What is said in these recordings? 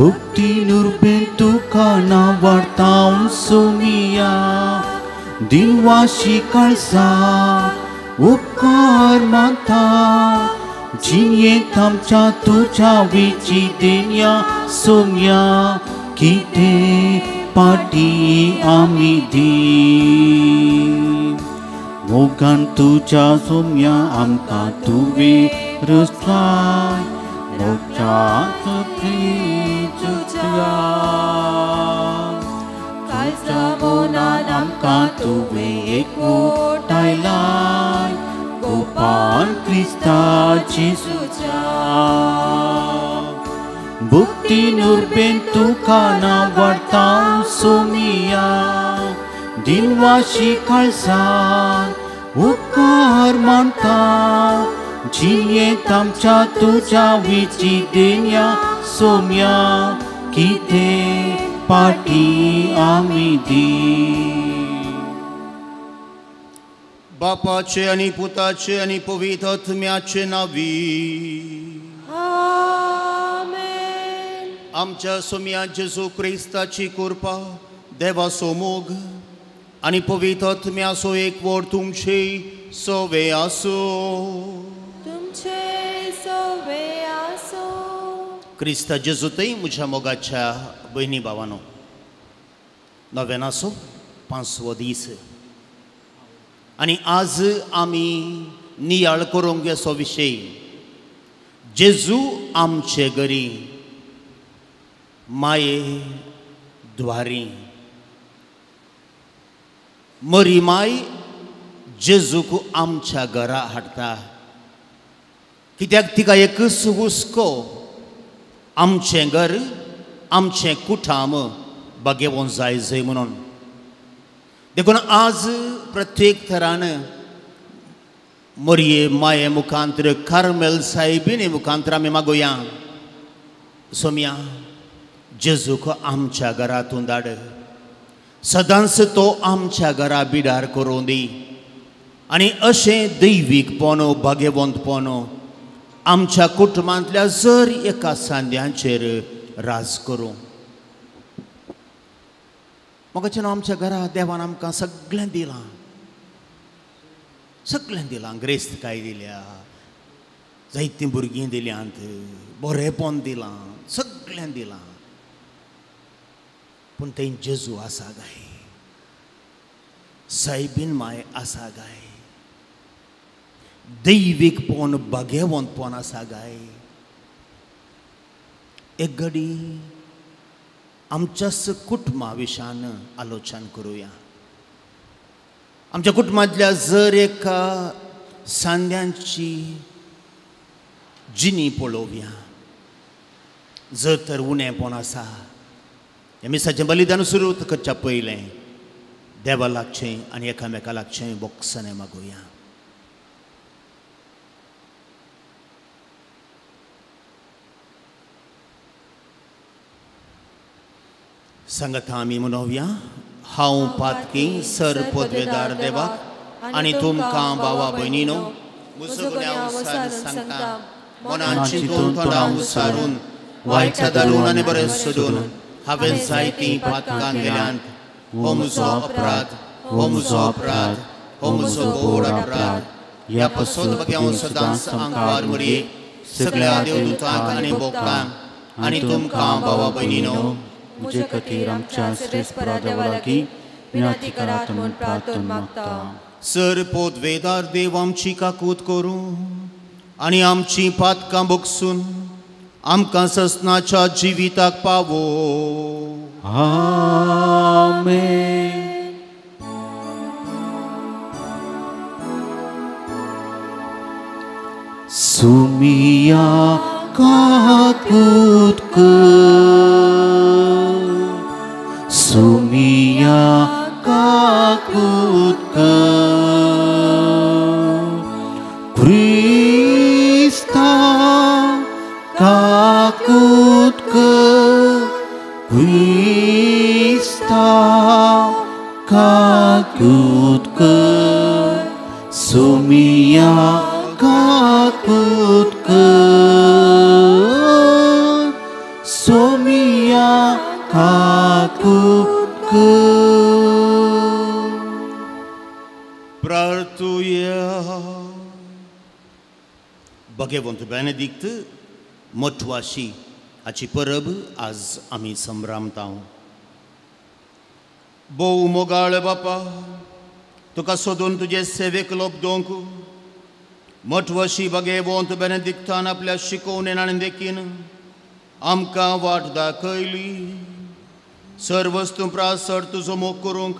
Bukti nur bentuk kana wartaun sumia Dinwasi kalsa upkar mata Jinye tamcha tuja vici denya sumia Kite pati amidi Mogan tuja sumia amka tuve restlai Mokja tuti jutia Kaisa monan amka tuve eku tailai Gopan Krista Jesuja Bukti nur bentuk kana wartaun sumia Dinwasi kalsan upkar manta Jinye tamcha tuja vici denya somya Kite pati amidi Bapace ani putace ani povitat miace navi Amen. Amcha somia Jesu Krista ci kurpa deva somog ani povitat mia so ek vor tumche so veaso तुमचे सोवे आसो Krista Jezutei मुझ्या मोगाच्या बहिणी भावानो नव्यानासो 500 दीस आणि आज आम्ही नियाळ करूंक घेसो विषय जेजू आमचे घरी माये द्वारी मरी माय जेजूक आमच्या घरा हाडटा कित्याक तिका एकच हुस्को आमचें घर आमचें कुटाम बागेवून जाय म्हणून देखून आज प्रत्येक तरान मोरये माये मुखांतर कार्मेल साहेबीने मुखांतर आमी मागोया सोम्या जेजूक आमच्या घरातून धाड सदांच तो आमच्या घरा बिडार करूं दी आनी अशें दैवीकपण भाग्यवंतपण आमच्या कुटुंबांतल्या जर एका सांद्यांचेर राज करूं मोगाचें आमच्या घरा देवान आमकां सगळें दिलां ग्रेस्तकाय दिल्या जायतीं भुरगीं दिल्यांत बरेंपण दिलां सगळें दिलां पूण थंय जेजू आसा गाय सायबीन माय आसा गाय दैवीकपण भाग्यवंतपण आसा गाय एक घडी आमच्याच कुटुंबा विशयान आलोचन करूया आमच्या कुटुंबांतल्या जर एका सांद्यांची जिणी पळोवया जर तर उणेंपण आसा ह्या मिसाचें बलिदान सुरू करच्या पयलें देवा लागचें आनी एकामेका लागचें बोगसणें मागोया संगता आमी म्हणोवया हांव पातकी सर पदवेदार देवाक आनी तुमकां भावा भयणीनो म्हजो गुन्यांव उसार सांगता मनान चिंतून तोंडां उसारून वायट धाडून आनी बरें सोडून हांवें जायतीं पातकां केल्यांत हो म्हजो अपराध हो म्हजो घोर अपराध ह्या पासून हांव सदांच आंकवार मरी सगळ्या देवदूतांक आनी भोगतांक आनी तुमकां भावा भयणीनो मुझे खातीर आमच्या श्रेष्ठ देवा लागीं विनंती करात म्हूण प्रार्थना मागता सर पदवेदार देव आमची काकूत करूं आनी आमची पातकां भोगसून आमकां ससनाच्या जिविताक पावो आमेन सुमिया काकूत सुमिया काकूत Krista काकूत Krista काकूत सुमिया काकूत So सोमिया काकुku. Praertuia. भगवंत बेनेडिक्ट मोठवाशी हाची परब आज आमी संभ्रामतांव. बोव मोगाळ बापा, तुका सोदून तुजे सेवेक लोबदोंक मोठवाशी भगवंत बेनेडिक्टान आपल्या शिकोवणेन आनी देखीन आमकां वाट दाखयली. सर्वस्तू प्रासर तुजो मोग करूंक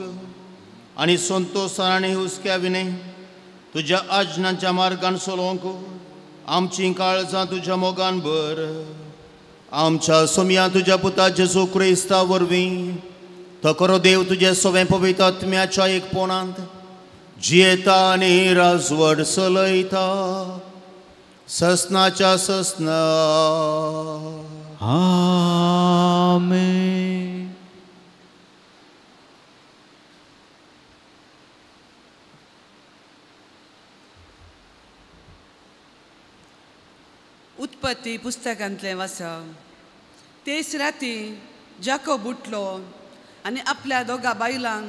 आनी संतोशान आनी हुस्क्या विने तुज्या आजनाच्या मार्गान चलोवंक आमची काळजां तुज्या मोगान भर. आमच्या सोम्या तुज्या पुता जेजू क्रिस्ता वरवीं तो खरो देव तुजे सवें पवित्र आत्म्याच्या एकपणांत जियेता आनी राजवट चलयता ससनाच्या ससना. आमेन. उत्पत्ती पुस्तकांतलें वाचप. तेच राती जाकोब उठलो आनी आपल्या दोगा बायलांक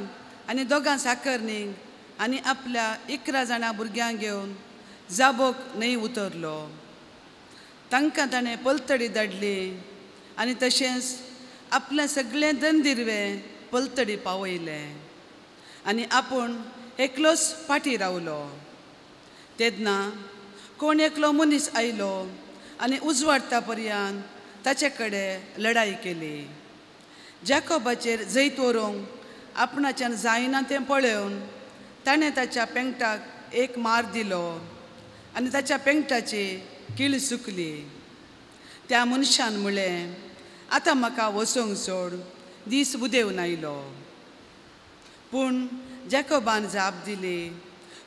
आनी दोगां साकरणींक आनी आपल्या 11 जाणां भुरग्यांक घेवन जाबोक न्हंय उतरलो. तांकां ताणें पलतडी धाडली आनी तशेंच आपलें सगळें धनदिरवें पलतडी पावयलें आनी आपूण एकलोच फाटीं रावलो. तेन्ना कोण एकलो मनीस आयलो आनी उजवाडटा पर्यंत ताचे कडेन लढाई केली. जाकोबाचेर जैत व्हरूंक आपणाच्यान जायना तें पळोवन ताणें ताच्या पेंगटाक एक मार दिलो आनी ताच्या पेंगटाची कीळ सुकली. त्या मनशान म्हळें, आतां म्हाका वचोंक सोड, दीस उदेवन आयलो. पूण जाकोबान जाप दिली,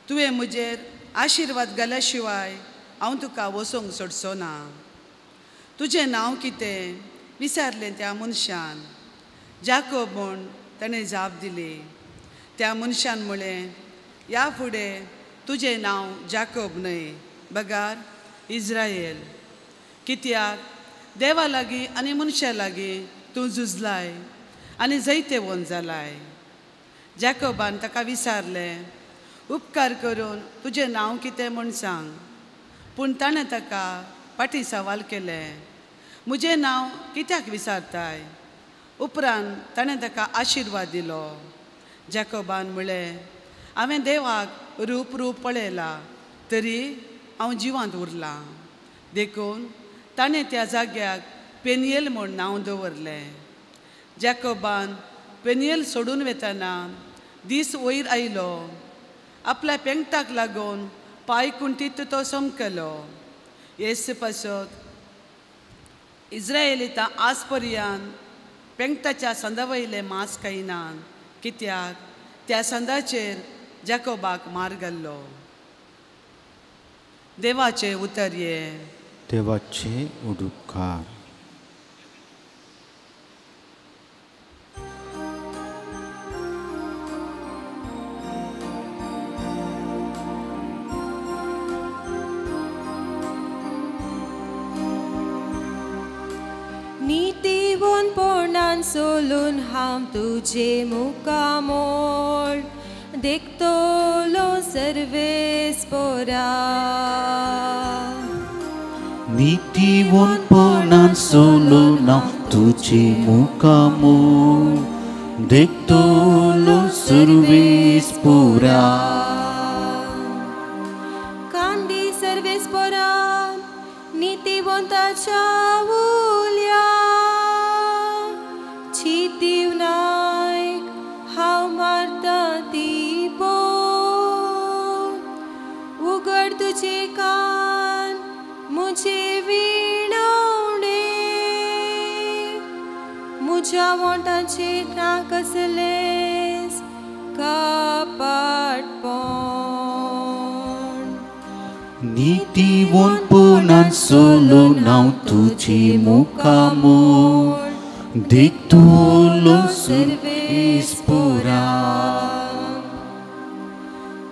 तुवें म्हजेर आशिर्वाद घाल्या शिवाय हांव तुका वचोंक सोडचो ना. तुजें नांव कितें विचारलें त्या मनशान. जाकोब म्हूण ताणें जाप दिली. त्या मनशान म्हळें, ह्या फुडें तुजें नांव जाकोब न्हय, बगार इस्रायल, कित्याक देवा लागीं आनी मनशा लागीं तूं झुजलाय आनी जैते वोन जालाय. जाकोबान ताका विचारलें, उपकार करून तुजें नांव कितें म्हूण सांग. पूण ताणें ताका फाटीं सवाल केलें, म्हजें नांव कित्याक विचारताय. उपरांत ताणें ताका आशिर्वाद दिलो. जाकोबान म्हळें, हांवें देवाक रूप पळयलां तरी हांव जिवांत उरलां. देखून ताणें त्या जाग्याक पेनियेल म्हूण नांव दवरलें. जाकोबान पेनियेल सोडून वेतना दीस वयर आयलो. आपल्या पेंगटाक लागून पांय कुंठीत तो समकलो. हेच पासत इस्रायेलीतां आज पर्यंत पेंगटाच्या संदावयलें मांस खायनात, कित्याक त्या संदाचेर जाकोबाक मार घाल्लो. देवाचे उतर्ये. देवाचे उडुपकार. नितीवोनपणान सोलून हांव तुजे मुखामोळ देखतलो सर्वेस्परा. नितीवोनपणान सोलून हांव तुजे मुखामोळ देखतलो सर्वेस्परा. कांदी सर्वेस्परा नितीवंताच्या उल्या चितीव नायक हांव मारता ती पो. उगड तुजे कान मुझे विणवणे म्हज्या वोंटाचे नाकसलेस कापाटपण. नितीवोनपणान सोलून हांव तुजे मुखामोळ देखतलो सर्वेस्परा.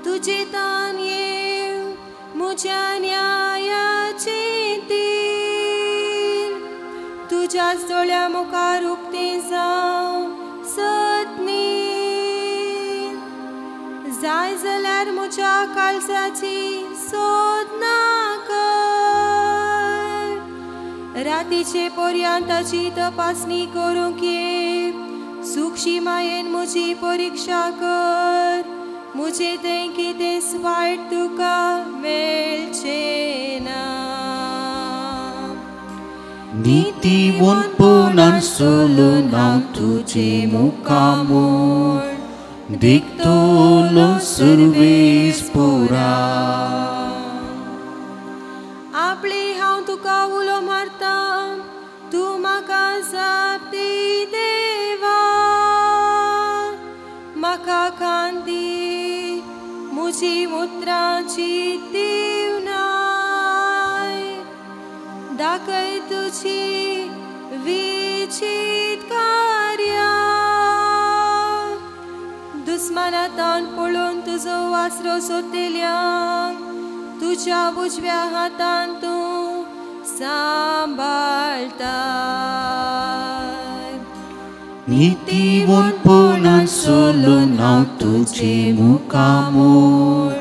तुजे तान येव म्हज्या न्यायाचे तीर तुज्या सोळ्या आपल्या मुखार उक्ती जावं सतनी जाय जाल्यार म्हज्या काळजाची सोदना कर रातीचे पर्यंताची तपासणी करूंक ये सुखशी मायेन म्हजी परीक्षा कर मुझे तें कितें वायट तुका मेळचें ना नीतिवंतपणान सोलून हांव तुजे मुखामोळ दिखतलो सर्वेस्परा आपली हांव तुका उलो मारता तूं म्हाका जाप दी देवा म्हाका खांदी मुजी मुत्राची दिवनाय दाखय तुजी विचित कार्या दुस्मानांतान पळोवन तुजो वासरो सोदलेल्यांक तुज्या उजव्या हातान तूं सांबाळता नीतिवंतपणान सोलून हांव तुजे मुखामोळ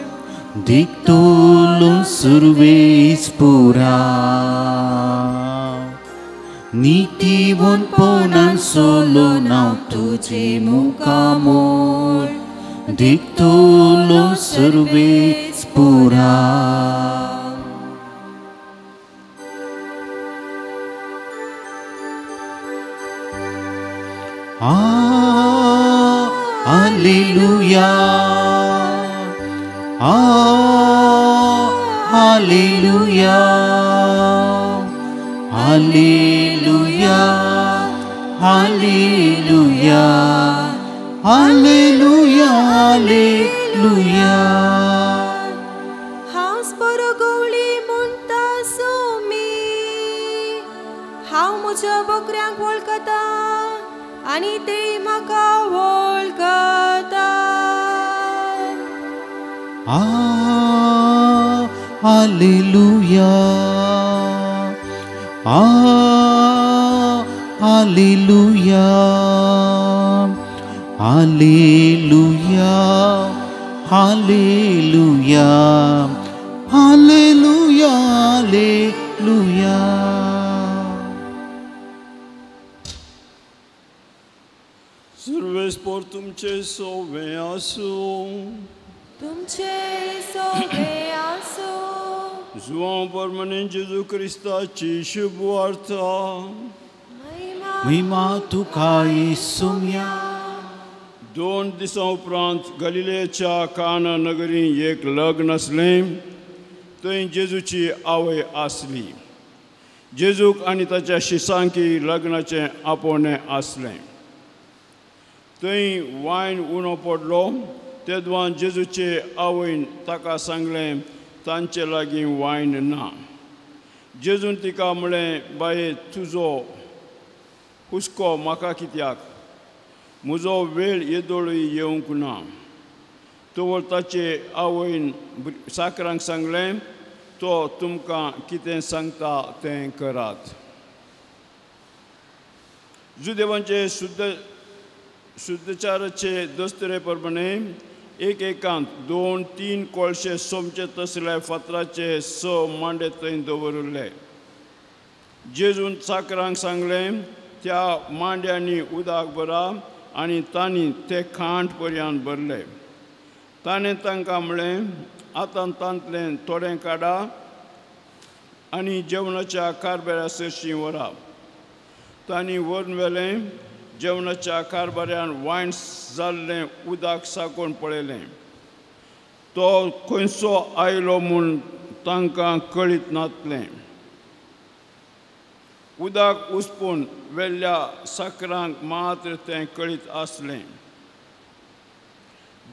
दिखतलो सर्वेस्परा नीतिवंतपणान सोलून हांव तुजे मुखामोळ दिखतलो सर्वेस्परा Hallelujah, Hallelujah, Hallelujah, Hallelujah, Hallelujah, Hallelujah. हांव बरो गवळी म्हणटा सोमी हांव म्हज्या बकऱ्यांक वळखता आनी ते म्हाका वळखता Hallelujah, Hallelujah, Hallelujah, Hallelujah, Hallelujah, Hallelujah. सर्वेस्पर तुमचे सोवे आसूं तुमचे सोबे आसो जुआं परमने जेजू क्रिस्ताची शुभ वार्ता महिमा तुका येसुम्या 2 दिसां उपरांत गलिलेच्या काना नगरी एक लग्न आसलें थंय जेजूची आवय आसली जेजूक आनी ताच्या शिसांकी लग्नाचें आपोवणें आसलें थंय वायन उणो पडलो तेदवान जेजूचे आवयन ताका सांगलें तांचे लागीं वायन ना जेजून तिका म्हळें बाये तुजो हुस्को म्हाका कित्याक म्हजो वेळ येदोळूय येवंक ना तोवर ताचे आवयन साकरांक सांगलें तो तुमकां कितें सांगता तें करात जुदेवांचे शुद्धचाराचे दस्तुरे प्रमाणे एकेकांत 2-3 कोळशे सोमचे तसले फातराचे 6 मांडे थंय दवरले जेजून साकरांक सांगलें त्या मांड्यांनी उदक भरा आनी तांणी ते खांड पर्यंत भरले ताणें तांकां म्हळें आतां तांतलें थोडें काडा आनी जेवणाच्या कारबाऱ्या सरशीं व्हरा तांणी व्हरून व्हेलें जेवणाच्या कारबाऱ्यान वायन जाल्लें उदक साकोवन पळयलें तो खंयचो आयलो म्हूण तांकां कळीत नासलें उदक उसपून वेल्ल्या साकरांक मात्र तें कळीत आसलें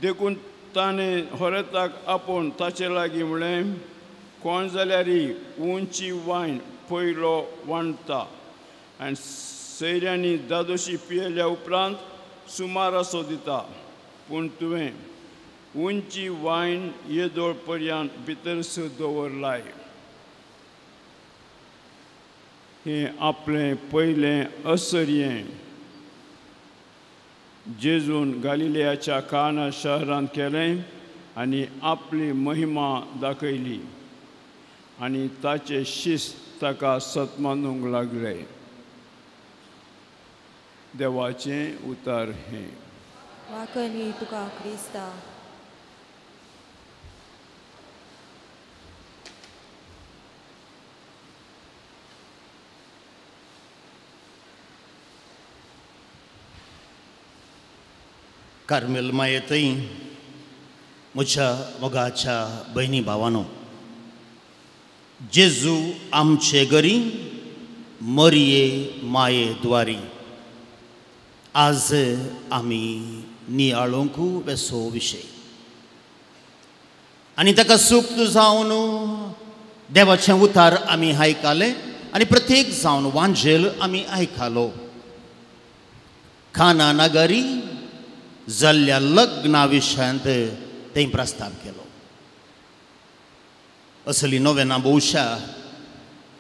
देखून ताणें होरेताक आपोवन ताचे लागीं म्हळें कोण जाल्यार उंची वायन पयलो वांडटा आनी सैऱ्यांनी दादोशी पियेल्या उपरांत सुमार असो दिता पूण तुवें उंची वायन येदोळ पर्यंत भितर दवरलाय हे आपलें पयलें असर्यें जेजून गालिलेयाच्या काना शहरांत केलें आनी आपली महिमा दाखयली आनी ताचे शिस्त ताका सतमानूंक लागले. देवाचें उतर हें. वाकणी तुका क्रिस्ता. कार्मेल मायेतय म्हज्या मोगाच्या भयणी भावानो, जेजू आमचे घरी मरिये माये द्वारी आज आमी नियाळोंक बेसो विशय आनी ताका सुक्त जावन देवाचें उतार आमी आयकले आनी प्रत्येक जावन वांजेल आमी आयकलो. खाना नगरी जाल्ल्या लग्ना विशयांत तें प्रस्ताव केलो. असली नोवेना भोवशा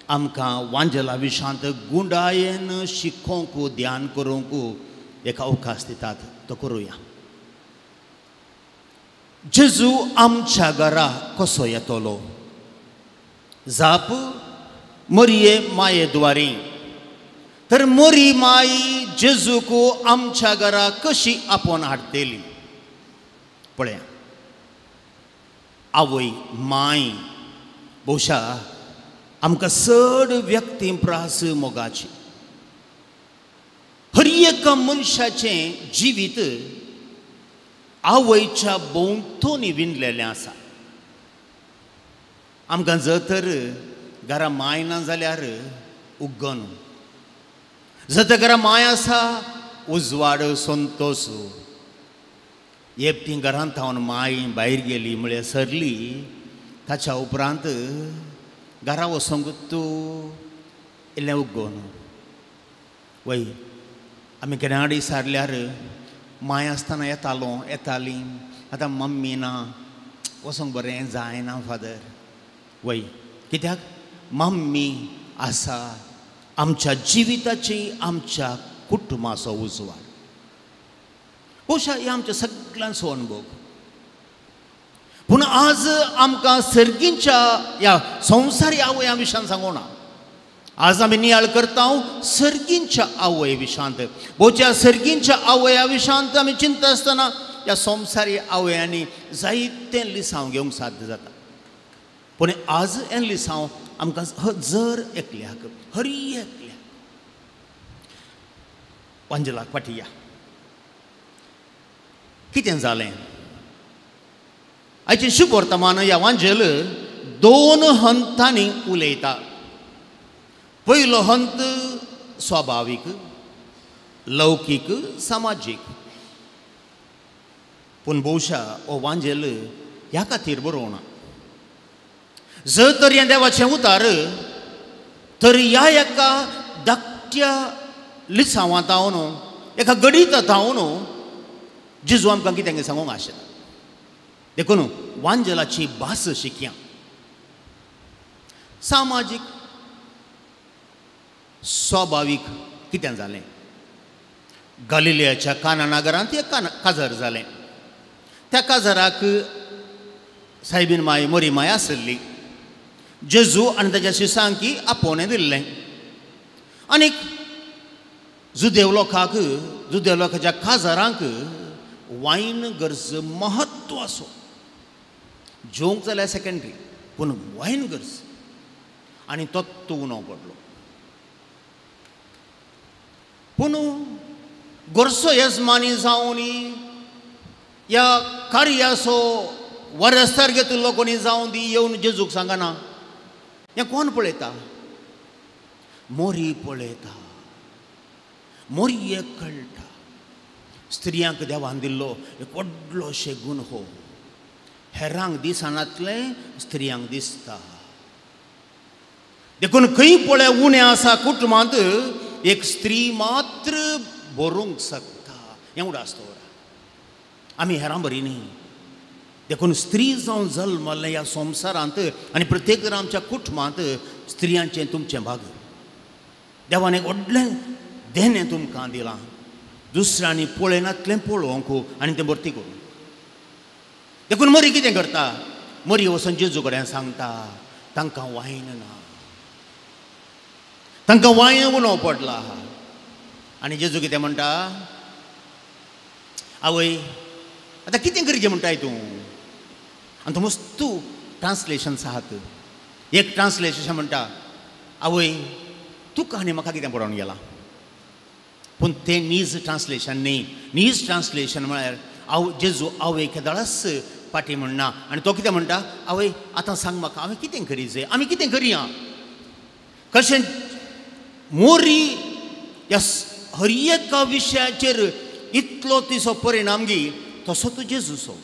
आमकां वांजेला विशयांत गुंडायेन शिकोवंक ध्यान करूंक एक अवकाश दितात तो करुया. जेजू आमच्या घरा कसो येतलो? जाप मरिये माये द्वारी. तर मोरी माई जेजूक आमच्या घरा कशी आपोवन हाडटली पळया. आवय माय भोवशा आमकां चड व्यक्ती प्रास मोगाची. हर एका मनशाचें जिवीत आवयच्या भोंवतणी विणलेलें आसा. आमकां जर तर घरा माय ना जाल्यार उग्गन, जर तर घरा माय आसा उजवाड संतोष. एकटी घरांत थावन माय भायर गेली म्हळ्यार सरली, ताच्या उपरांत घरा वचोंक तूं इल्लें उग्गोन. वय आमी केन्नाडी सारल्यार माय आसतना येताली, आतां मम्मी ना, वचोंक बरें जायना फादर. वय कित्याक मम्मी आसा आमच्या जिविताची, आमच्या कुटुंबाचो उजवाड. भोवशा हे आमच्या सगळ्यांचो अनुभव. पूण आज आमकां सर्गींच्या ह्या संवसारी आवया विशयान सांगोना. आज आमी नियाळ करता सर्गींच्या आवय विशयांत. भोवच्या सर्गींच्या आवया विशयांत आमी चिंता आसतना ह्या संवसारी आवयांनी जायतें लिसांव घेवंक साध्य जाता. पूण आज हें लिसांव आमकां जर एकल्याक, हरी एकल्याक वांजेलाक पाटिया. कितें जालें? आयचें शुभ वर्तमान ह्या वांजेल दोन हंतांनी उलयता. पयलो हंत स्वाभावीक, लौकीक, सामाजीक. पूण भोवशा हो वांजेल ह्या खातीर बरोवना. जर तर हें देवाचें उतार तर ह्या एका धाकट्या लिसांवांत हांव एका गणितांत हांव जेजू आमकां कितें सांगूंक आशिल्लो. देखून वांजेलाची भास शिकया. सामाजीक, स्वाभावीक कितें जालें? गालिलेयाच्या काना नगरांत एक काजार जालें. त्या काजाराक सायबीन माय मोरी माय आसली. जेजू आनी ताच्या शिसांकी आपोवणें दिल्लें. आनीक जुदेव लोकांच्या काजारांक वायन गरज म्हत्वाचो. जेवंक जाल्यार सेकंडरी, पूण वायन गरज. आनी तो उणो पडलो. पूण गोरसो येजमानी जावन ह्या कार्याचो वरस्तार घेतिल्लो कोणी जावन दी येवन जेजूक सांगना. हें कोण पळयता? मोरी पळयता. मोरयेक कळटा स्त्रियांक देवान दिल्लो एक व्हडलोशे गूण हो. हेरांक दिसनातलें स्त्रियांक दिसता. देखून खंय पळय उणें आसा कुटुंबांत एक स्त्री मात्र बरोवंक शकता. एवढं आसता आमी हेरां बरी न्ही. देखून स्त्री जावन जल्मले ह्या संवसारांत आनी प्रत्येक आमच्या कुटुंबांत स्त्रियांचें तुमचें भाग. देवान एक व्हडलें देणें तुमकां दिलां दुसऱ्यांनी पळयनातलें पळोवंक आनी तें भरती करूं. देखून मरी कितें करता मरी वचून जेजू कडेन सांगता तांकां वायन ना तांकां वायन उणो पडला आनी जेजू कितें म्हणटा आवय आतां कितें करचें म्हणटाय तूं आनी तो मस्त ट्रान्सलेशन्स आहात. एक ट्रान्सलेशन म्हणटा आवय तुका आनी म्हाका कितें पडोवन गेलां पूण तें नीज ट्रान्सलेशन न्ही. नीज ट्रान्सलेशन म्हळ्यार जेजू आवय केदाळस पाटी म्हणना आनी तो कितें म्हणटा आवय आतां सांग म्हाका हांवें कितें करीचें आमी कितें करया. कशें मोरी ह्या हर एका विशयाचेर इतलो तिचो परिणाम घे तसो तो जेजूचो.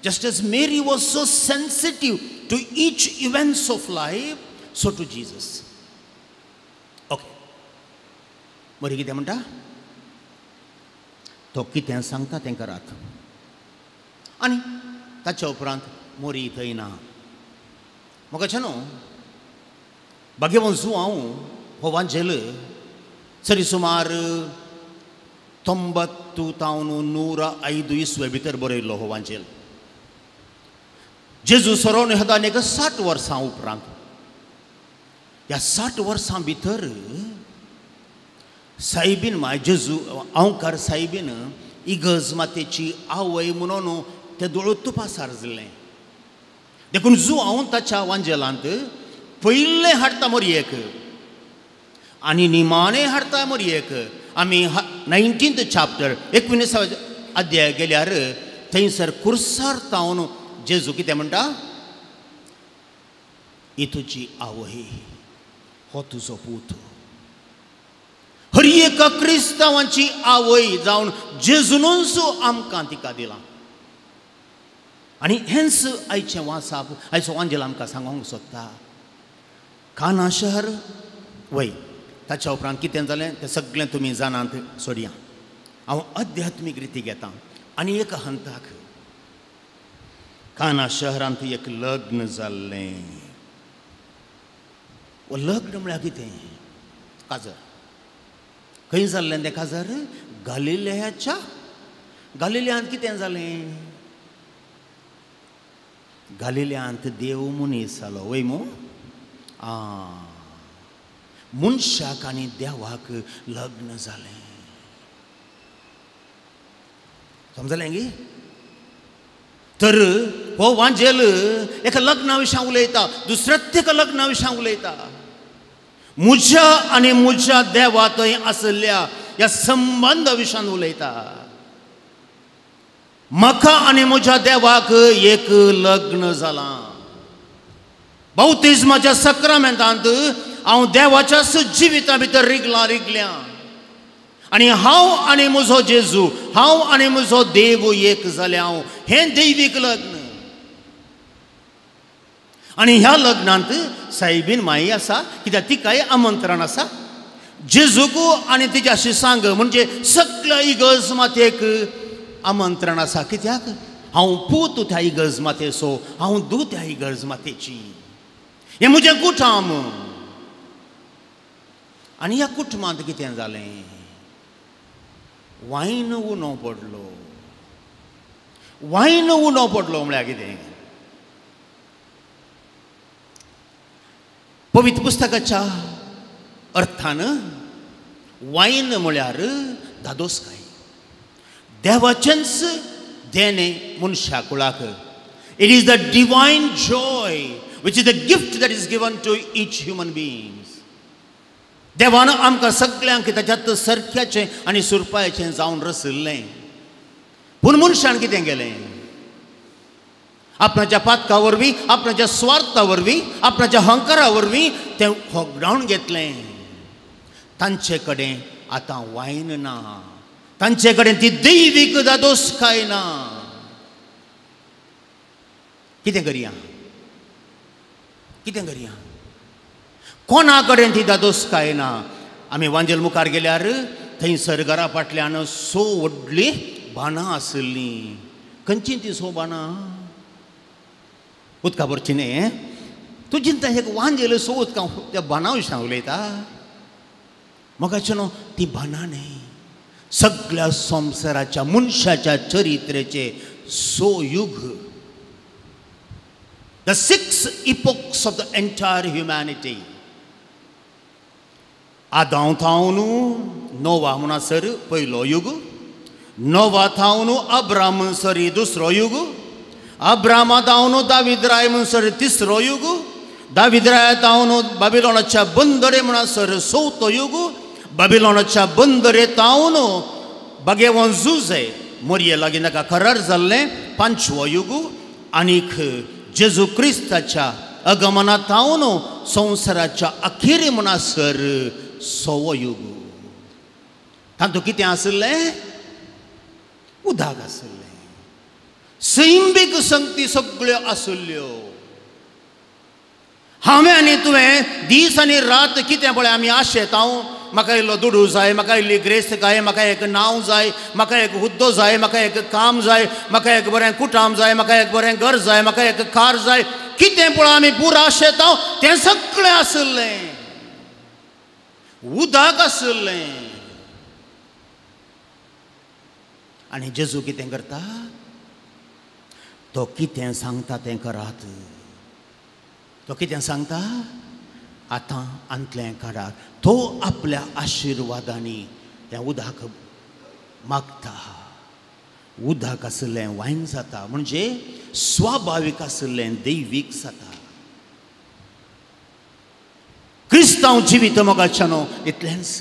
Just as Mary was so sensitive to each events of life so to Jesus. Okay Mary कितें म्हणटा तो कितें सांगता तें करात आनी ताच्या उपरांत मोरी थंय ना. म्हाका न्हू भाग्यवंत हांव हो वांजेल सरी सुमार 9105 इसवे भितर बरयल्लो हो वांजेल. जेजू सरोन येतान एक 60 वर्सां उपरांत ह्या 60 वर्सां भितर सायबीन जेजू अवकार सायबीन इगर्ज मातेची आवय म्हणून तें दोळो तुपा सारजलें. देखून हांव ताच्या वांजेलांत पयलें हाडटा मोरयेक आनी निमाणें हाडटा मोरयेक. आमी 19th chapter 19th अध्याय गेल्यार थंयसर कुर्सार तावन जेजू कितें म्हणटा ही तुजी आवय हो तुजो पूत. हर एका क्रिस्तांवांची आवय जावन जेजूनच आमकां तिका दिलां. आनी हेंच आयचें वासाप आयचो वांजेल आमकां सांगूंक सोदता. काना शहर वय ताच्या उपरांत कितें जालें तें सगळें तुमी जाणात सोडया. हांव अध्यात्मीक रिती घेता आनी एक हंताक काना शहरांत एक लग्न जाल्लें. लग्न म्हळ्यार कितें काजर. खंय जाल्लें तें काजर गालिलेयांत कितें जालें गालिलेयांत देव मनीस जालो वय मो मनशाक आनी देवाक लग्न जालें. समजलें गे. तर हो वांजेल एका लग्ना विशयां उलयता दुसऱ्याच एका लग्ना विशयां उलयता. म्हज्या आनी म्हज्या देवा थंय आसल्या ह्या संबंद विशयान उलयता. म्हाका आनी म्हज्या देवाक एक लग्न जालां. बावतिस्माच्या सक्रामेंतांत हांव देवाच्याच जिविता भितर रिगल्यां आनी हांव आनी म्हजो जेजू हांव आनी म्हजो देव एक जाले हांव हें दैवीक लग्न. आनी ह्या लग्नांत सायबीन माई आसा कित्याक तिकाय आमंत्रण आसा. जेजूक आनी तिच्या शिसांग म्हणजे सगळ्या इगर्ज मातेक आमंत्रण आसा. कित्याक हांव पूत त्या इगर्ज मातेचो हांव दूत त्या इगर्ज मातेची. हें म्हजें कुटुंब आनी ह्या कुटुंबांत कितें जालें वायन उणो पडलो. वायन उणो पडलो म्हळ्यार कितें पवित्र पुस्तकाच्या अर्थान वायन म्हळ्यार धादोसकाय. देवाचेंच देणें मनशा कुळाक. It is the divine joy which is the gift that is given to each human beings. देवान आमकां सगळ्यांक ताच्यात सरक्याचें आनी सुरपायेचें जावन रचयल्लें. पूण मनशान कितें केलें आपणाच्या पातका वरवीं आपणाच्या स्वार्था वरवीं आपणाच्या अहंकारा वरवीं तें होगडावन घेतलें. तांचे कडेन आतां वायन ना. तांचे कडेन ती दैवीक दादोसकाय ना. कितें करया कितें करया कोणा कडेन ती दादोसकाय ना. आमी वांजेल मुखार गेल्यार थंयसर घरा फाटल्यान सो व्हडली बानां आसलीं. खंयची ती सो बानां उदका भरची न्ही. तूं चिंता एक वांजेल सो उदका त्या बानां विशयां उलयता. मगाच्यानो ती भाना न्ही सगळ्या संवसाराच्या मनशाच्या चरित्रेचे सोयुग the 6 epochs of the entire humanity आदां थावन नोवा म्हणसर पयलो युग नोवा थावन अब्राम म्हणसर दुसरो युग अब्रामा थावन दावीद राय म्हणसर तिसरो युग दावीद राय थावन बाबिलोनाच्या बंदरे म्हणसर चवथो युग बाबिलोनाच्या बंदरे थावन बागेवन झुजे मोरये लागीं ताका करार जाल्लें पांचवो युग आनीक जेजू क्रिस्ताच्या अगमना थावन संवसाराच्या अखेरे म्हणसर सवो युग तातूंत कितें आसलें उदक आसलें सैंबीक संगती सगळ्यो आसल्यो हांवें आनी तुवें दीस आनी रात कितें पळय आमी आशेत हांव म्हाका इल्लो दुडू जाय म्हाका इल्ली ग्रेस्त जाय म्हाका एक नांव जाय म्हाका एक हुद्दो जाय म्हाका एक काम जाय म्हाका एक बरें कुटाम जाय म्हाका एक बरें घर जाय म्हाका एक कार जाय कितें पळय आमी पुरो आशेत हांव तें सगळें आसलें उदक आसलें आनी जेजू कितें करता तो कितें सांगता तें करात तो कितें सांगता आतां अंतलें काडात तो आपल्या आशिर्वादांनी तें उदक मागता उदक आसलें वायन जाता म्हणजे स्वाभावीक आसलें दैवीक जाता क्रिस्तांव जिवीत मोगाच्यानो इतलेंच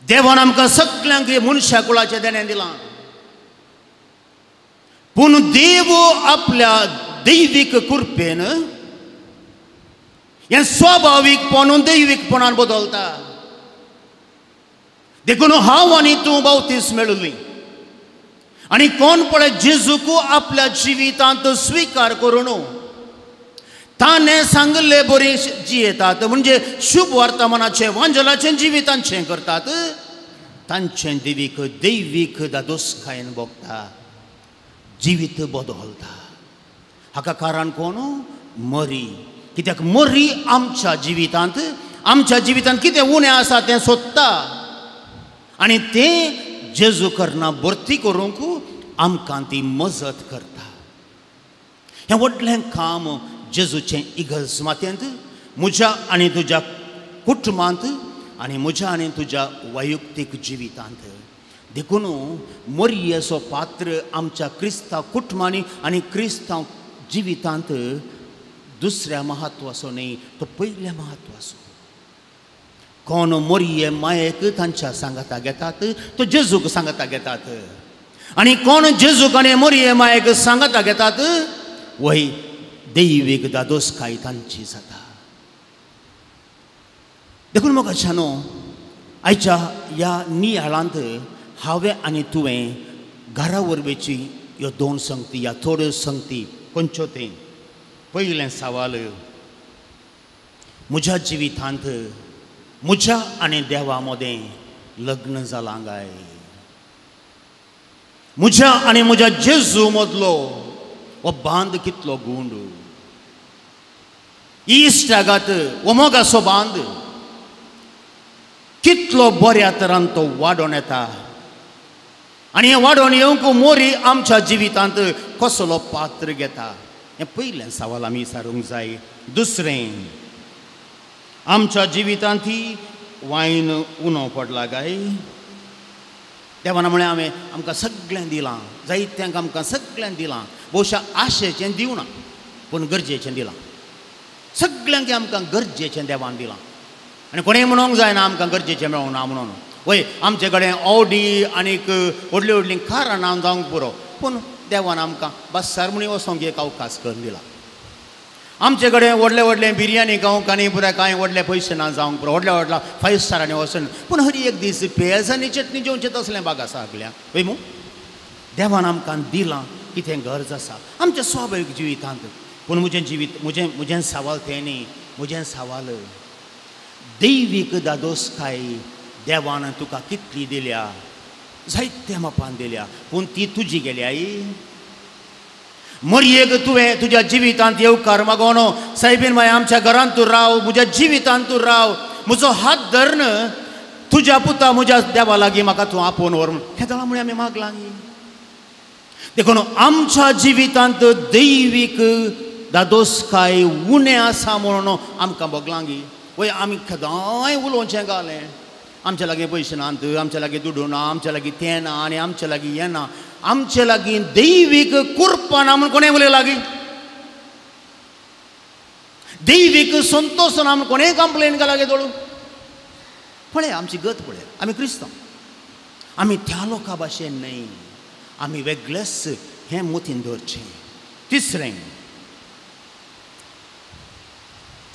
देवान आमकां सगळ्यांक मनशा कुळाचें देणें दिलां पूण देव आपल्या दैवीक कृपेन हें स्वाभावीकपण दैवीकपणान बदलता देखून हांव आनी तूं बावतीस मेळुलीं आनी कोण पळय जेजूक आपल्या जिवितांत स्विकार करून ताणें सांगले बरें जियेतात म्हणजे शुभ वर्तमानाचें वांजलाचें जिवितांचें करतात तांचें दैवीक दादोसकायेन भोगता जिवीत बदलता हाका कारण कोण मरी कित्याक मरी आमच्या जिवितांत कितें उणें आसा तें सोदता आनी तें जेजू करना भरती करूंक आमकां ती मजत करता हें व्हडलें काम जेजूचें इगर्ज मातयेंत म्हज्या आनी तुज्या कुटुंबांत आनी म्हज्या आनी तुज्या वैयक्तीक जिवितांत देखून मरियेचो पात्र आमच्या क्रिस्तांव कुटुंबांनी आनी क्रिस्तांव जिवितांत दुसऱ्या म्हत्वाचो न्ही तो पयल्या म्हत्वाचो कोण मरिये मायेक तांच्या सांगाता घेतात तो जेजूक सांगाता घेतात आनी कोण जेजूक आनी मरिये मायेक सांगाता घेतात वय दैवीक दादोसकाय तांची जाता देखून मोगाच्यानो आयच्या ह्या नियाळांत हांवें आनी तुवें घरा वरवेची ह्यो 2 संगती ह्या थोड्यो संगती खंयच्यो तें पयलें सवाल म्हज्या जिवितांत म्हज्या आनी देवा मदें लग्न जालां काय म्हज्या आनी म्हज्या जेजू मदलो हो बांद कितलो गूंड इश्टागात हो मोगाचो बांद कितलो बऱ्या तरान तो वाडोवन येता आनी हें वाडोवन येवंक मोरी आमच्या जिवितांत कसलो पात्र घेता हें पयलें सवाल आमी विचारूंक जाय दुसरें आमच्या जिवितांत ही वायन उणो पडला काय देवान म्हळें हांवें आमकां सगळें दिलां जायत्यांक आमकां सगळें दिलां भोवशा आशेचें दिवना पूण गरजेचें दिलां सगळ्यांक आमकां गरजेचें देवान दिलां आनी कोणेंय म्हणूंक जायना आमकां गरजेचें मेळोंक ना म्हणून वय आमचे कडेन ऑडी आनीक व्हडली व्हडली कारां ना जावंक पुरो पूण देवान आमकां बस्सार म्हणून वचोंक एक अवकाश करून दिला आमचे कडेन व्हडले व्हडले बिरयानी खावंक आनी पुराय कांय व्हडले पयशे ना जावंक पुरो व्हडल्या 5 स्टारांनी वचून पूण हरी एक दीस पेजांनी चटणी जेवचें तसलें भाग आसा आपल्या वय मू देवान आमकां दिलां कितें गरज आसा आमच्या स्वाभावीक जिवितांत पूण म्हजें सवाल तें न्ही म्हजें सवाल दैवीक दादोसकाय देवान तुका कितली दिल्या जायत्या मापान दिल्या पूण ती तुजी गेल्याय मरयेक तुवें तुज्या जिवितांत येवकार मागोनो सायबीन माय आमच्या घरांत तूं राव म्हज्या जिवितांत तूं राव म्हजो हात धरण तुज्या पुता म्हज्या देवा लागीं म्हाका तूं आपोवन व्हर म्हूण हे दळामुळे आमी मागलां. देखून आमच्या जिवितांत दैवीक दादोसकाय उणें आसा म्हणून आमकां भोगलांगी. वय आमी केदांय उलोवचें घालें, आमचे लागीं पयशे नात, आमचे लागीं दुडू ना, आमचे लागीं तें ना आनी आमचे लागीं हें ना, आमचे लागीं दैवीक कुरपा ना म्हूण कोणें उलयलां लागीं? दैवीक संतोश ना म्हूण कोणें कंप्लेन केला गे दोळू? पळय आमची गत पळय. आमी क्रिस्तांव, आमी त्या लोकां भाशेन न्हय, आमी वेगळेच हें मतीन दवरचें. तिसरें,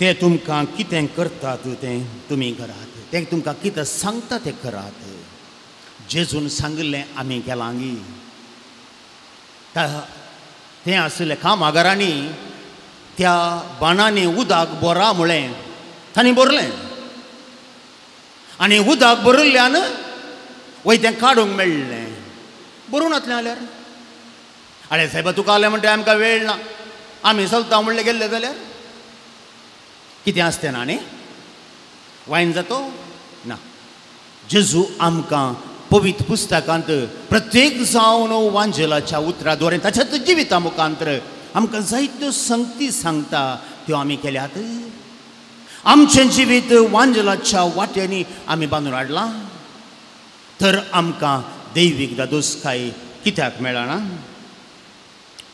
ते तुमकां कितें करतात तें तुमी करात, ते तुमकां कितें सांगता तें करात. जेजून सांगलें आमी केलांगी. तें आसलें कामागारांनी त्या बाणांनी उदक बरा म्हळें तांणी बरलें आनी उदक बरयल्यान वय तें काडूंक मेळ्ळें. बरोवन वतलें जाल्यार आरे सायबा तुका जालें म्हणटा आमकां वेळ ना, आमी चलता म्हणलें गेल्ले जाल्यार कितें आसतें ना न्ही? वायन जातो ना. जेजू आमकां पवित्र पुस्तकांत प्रत्येक जावन वांजेलाच्या उतराद्वारे ताच्याच जिविता मुखांतर आमकां जायत्यो संगती सांगता, त्यो आमी केल्यात. आमचें जिवीत वांजेलाच्या वाटेनी आमी बांदून हाडलां, तर आमकां दैवीक दादोसकाय कित्याक मेळना?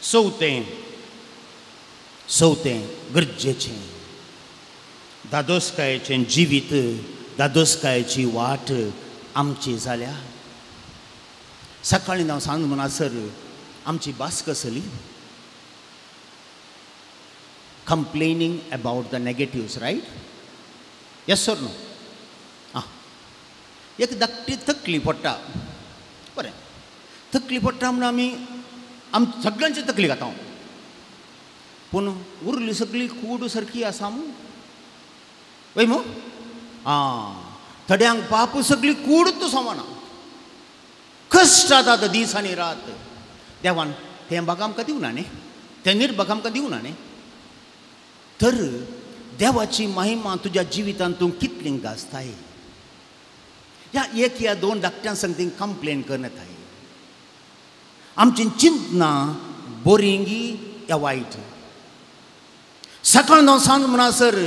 चवथें गरजेचें, दादोसकायेचें जिवीत, दादोसकायेची वाट आमची जाल्या. सकाळीं हांव सांज म्हणसर आमची भास कसली? complaining about the negatives, right? Yes or no? एक धाकटी तकली पडटा, बरें, तकली पडटा म्हणून आमी सगळ्यांची तकली खाता, पूण उरली सगळी कूड सारकी आसा मू वय मू. थोड्यांक पाप सगळी कूड समाना, कश्ट जाता दीस आनी रात. देवान तें भाग आमकां दिवना न्ही, तें निर्भाग आमकां दिवना न्ही. तर देवाची महिमा तुज्या जिवितांत तूं कितली गाजताय? या एक या दोन धाकट्यां संगतीन कंप्लेन करनाताय. आमची चिंतना बोरिंगी या वायट. सकाळ णव सांज म्हणसर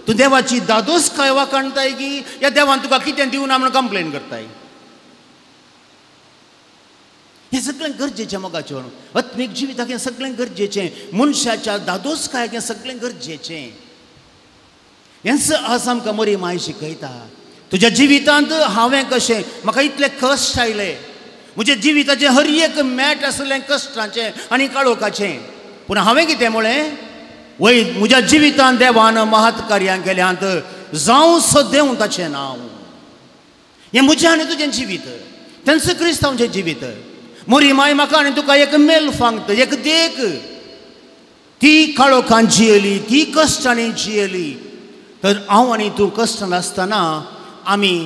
तूं देवाची दादोसकाय वाखाणताय की या देवान तुका कितें दिवना म्हणून कंप्लेन करताय? हें सगळें गरजेचें मोगाचें. आत्मीक जिविताक हें सगळें गरजेचें, मनशाच्या दादोसकायक हें सगळें गरजेचें. हेंच आज आमकां मरी माय शिकयता. तुज्या जिवितांत हांवें कशें, म्हाका इतले कश्ट आयले, म्हज्या जिविताचें हर एक मॅट आसलें कश्टाचें आनी काळोखाचें, पूण हांवें कितें म्हळें? वय म्हज्या जिवितांत देवान महत् कार्यां केल्यांत जावं सदेव ताचें नांव. हें म्हजें आनी तुजें जिवीत, तेंच क्रिस्तांवाचें जिवीत. मोरी माय म्हाका आनी तुका एक मेल फांगत, एक देख. ती काळोखान जियेली, ती कश्टांनी जियेली, तर हांव आनी तूं कश्टान आसतना आमी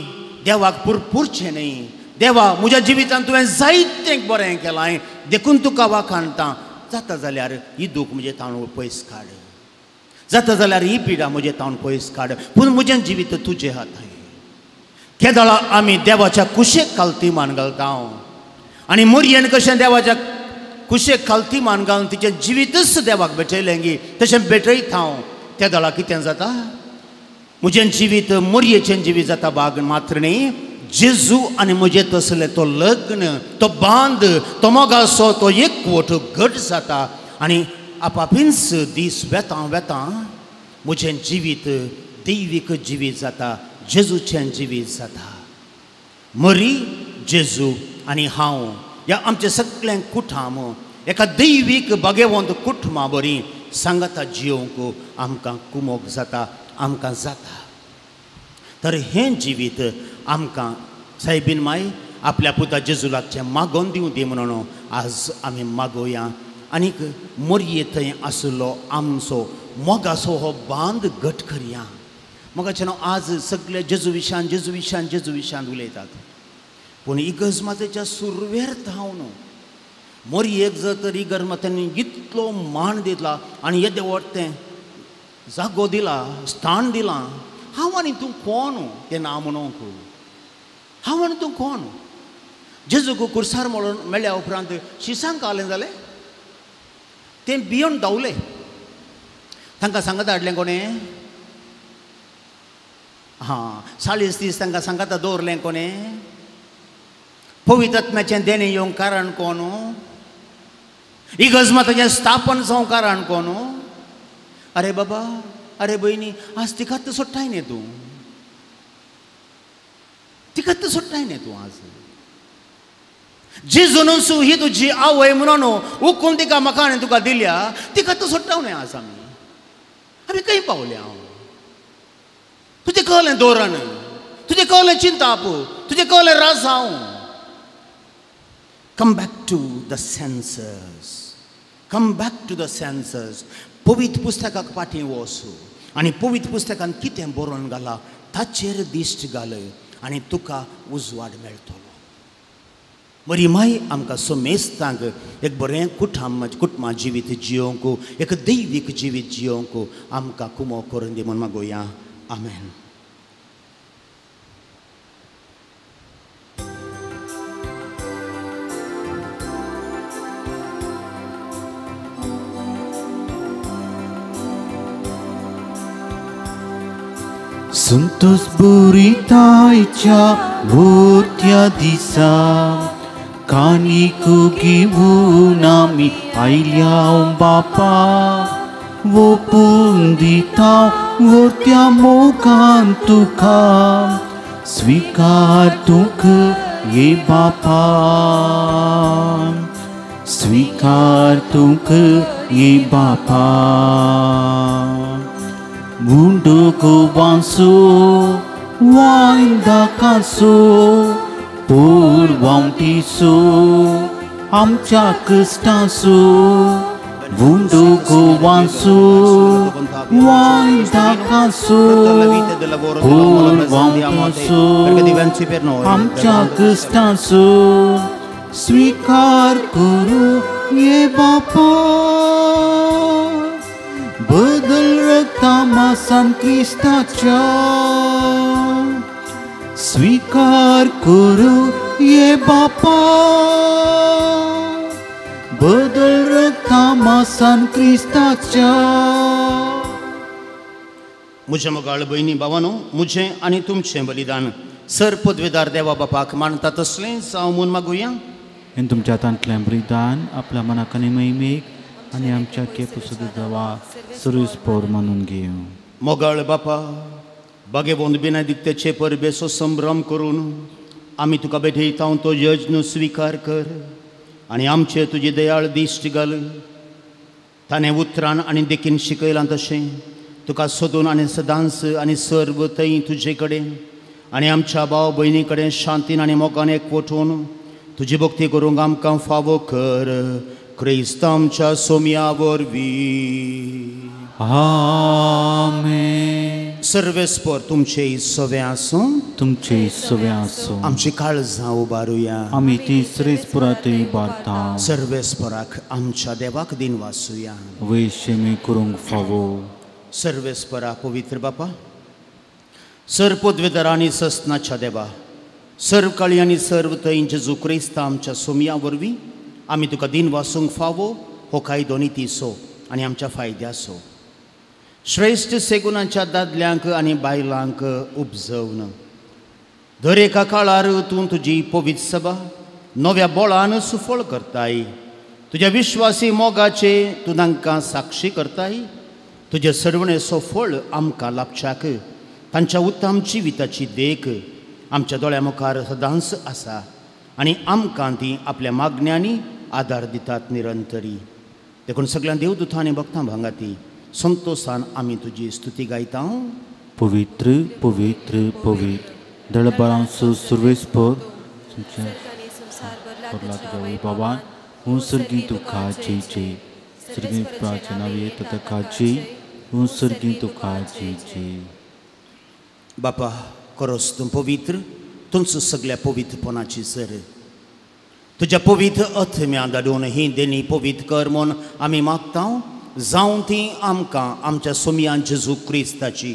देवाक पुरचें न्ही. देवा म्हज्या जिवितांत तुवें जायतें बरें केलां, देखून तुका वाखाणटा. जाता जाल्यार ही दूख म्हजे तावन पयस काड, जाता जाल्यार ही पिडा म्हजे तावन पयस काड, पूण म्हजें जिवीत तुजे हातांत. केदळा आमी देवाच्या कुशेक काल्तीमान घालता आनी मोरयेन कशें देवाच्या कुशेक काल्तीमान घालून तिचें जिवीतच देवाक भेटयलें गी, तशें भेटयता हांव. त्या दळा कितें जाता? म्हजें जिवीत मोरयेचें जिवीत जाता भाग मात्र न्ही. जेजू आनी म्हजें तसलें तो लग्न, तो बांद, तो मोगासो, तो एकवट घट जाता आनी आपापींच दीस वेतां वेतां म्हजें जिवीत दैवीक जिवीत जाता, जेजूचें जिवीत जाता. मरी, जेजू आनी हांव ह्या आमचें सगळें कुटुंब एका दैवीक भाग्यवंत कुटुंबा बरी सांगाता जियोंक आमकां कुमोग जाता, आमकां जाता. तर हें जिवीत आमकां सायबीन माय आपल्या पुता जेजू लागचें मागोवन दिवं दी म्हणून आज आमी मागोया. आनीक मोरये थंय आसलो आमचो मोगाचो हो बांद घट करया. मोगाचें हांव आज सगळे जेजू विशयान उलयतात, पूण इगर्मातेच्या सुरवेर हांव न्हू. मोरयेक जर तर इगर्मातांनी इतलो मान दिला आनी येदें व्हडतें जागो दिला, स्थान दिलां, हांव आनी तूं कोण तें ना म्हणूंक हांव आनी तूं कोण जेजूक कुर्सार मेळ्ळ्या उपरांत शिसांक आलें जालें तें भियोन धांवलें तांकां सांगत हाडलें कोणें हां 40 दीस तांकां सांगाता दवरलें कोणें पवित्र आत्म्याचें देणें येवंक कारण कोण इगर्जमाताचें स्थापन जावंक कारण कोण अरे बाबा अरे भयणी आज तिकात सोडटाय न्ही तूं तिकात सोडटाय न्ही तूं आज जेजूनसू ही तुजी आवय म्हणून उखून तिका म्हाका आनी तुका दिल्या तिकात सोडटा न्ही आज आमी खंय पावले हांव तुजें कळलें धोरण तुजें कळलें चिंताप तुजें कळलें राजांव come back to the senses come back to the senses पवित्र पुस्तकाक पाठी वचू आनी पवित्र पुस्तकान कितें बरोवन घाला ताचेर दिश्ट घाल आनी तुका उजवाड मेळटलो बरी माय आमकां सोमेस्तांक एक बरें कुटुंबा जिवीत जियोंक एक दैवीक जिवीत जियोंक आमकां कुमो करून दी म्हूण मागोया आमेन संतोष बुरीतायच्या भोवत्या दिसा कानीक घेवन आमी आयल्या बापा ओपून दिता वरत्या मोगान तुका स्वीकार तुक ये बापा स्वीकार तुक ये बापा मुंडो को वांसो वांदा कासो पूर्वांटीसो आमच्या कष्टासो मुंडो को वांसो वांदा कासो पूर्वांटीसो आमच्या कष्टासो स्वीकार करू ये बापा बदल रक्तामासान क्रिस्ताच्या स्वीकार करू ये बापा बदल रक्तामासान क्रिस्ताच्या म्हज्या मोगाळ भयणी भावानो म्हजें आनी तुमचें बलिदान सर पदवेदार देवा बापाक मानता तसलेंच हांव म्हूण मागुया आनी तुमच्या हातांतलें बलिदान आपल्या मनाक आनी महिमेक आनी आमच्या केपुसुद देवा सुरस्पोर मानून घेव मोगाळ बापा बागेवंत बेनादिक्तेचे परबेचो संभ्रम करून आमी तुका भेटयता तो यज्ञ स्वीकार कर आनी आमचे तुजे दयाळ दिश्ट घाल ताणें उतरान आनी देखीन शिकयलां तशें तुका सोदून आनी सदांच आनी सर्व थंय तुजे कडेन आनी आमच्या भाव भयणी कडेन शांतीन आनी मोगान एकवटून तुजी भक्ती करूंक आमकां फावो कर क्रिस्त आमच्या सोम्या वरवीं आमेन सर्वेस्पर तुमचे सवे आसूं तुमचे सवे आसूं आमची काळजां उबारुया आमी ती श्रेस्पुरातय उबारता सर्वेस्पराक आमच्या देवाक दिन वासुया वैशेमी करूंक फावो सर्वेस्परा पवित्र बापा सर पदवेदार आनी सस्नाच्या देवा सर्व काळी आनी सर्व थंय जेजू क्रिस्त आमच्या सोम्या वरवीं आमी तुका दिन वासूंक फावो हो कायदो नितीसो आनी आमच्या फायद्याचो श्रेष्ठ सेगुणांच्या दादल्यांक आनी बायलांक उपजवन दर एका काळार तूं तुजी पवित्र सभा नव्या बोळान सुफळ करताय तुज्या विश्वासी मोगाचे तूं तांकां साक्षी करताय तुजे सर्वणेचो फळ आमकां लाभच्याक तांच्या उत्तम जिविताची देख आमच्या दोळ्या मुखार सदांच आसा आनी आमकां ती आपल्या मागण्यांनी आदार दितात निरंतरी देखून सगळ्या देवदूतां आनी भक्तां भांगाती संतोषान आमी तुजी स्तुती गायता पवित्र पवित्र पवित्र दळबरांचो सर्वेस्पर बाबा हूं सर्गी तुका जय जय सर्गी प्राचे नावे तका जय हूं सर्गी तुका जय जय बापा खरोच तूं पवित्र तुमचो सगळ्या पवित्रपणाची सर तुज्या पवित्र आत्म्या धाडून ही देणी पवित्र कर म्हूण आमी मागता जावं ती आमकां आमच्या सोम्यान जेजू क्रिस्ताची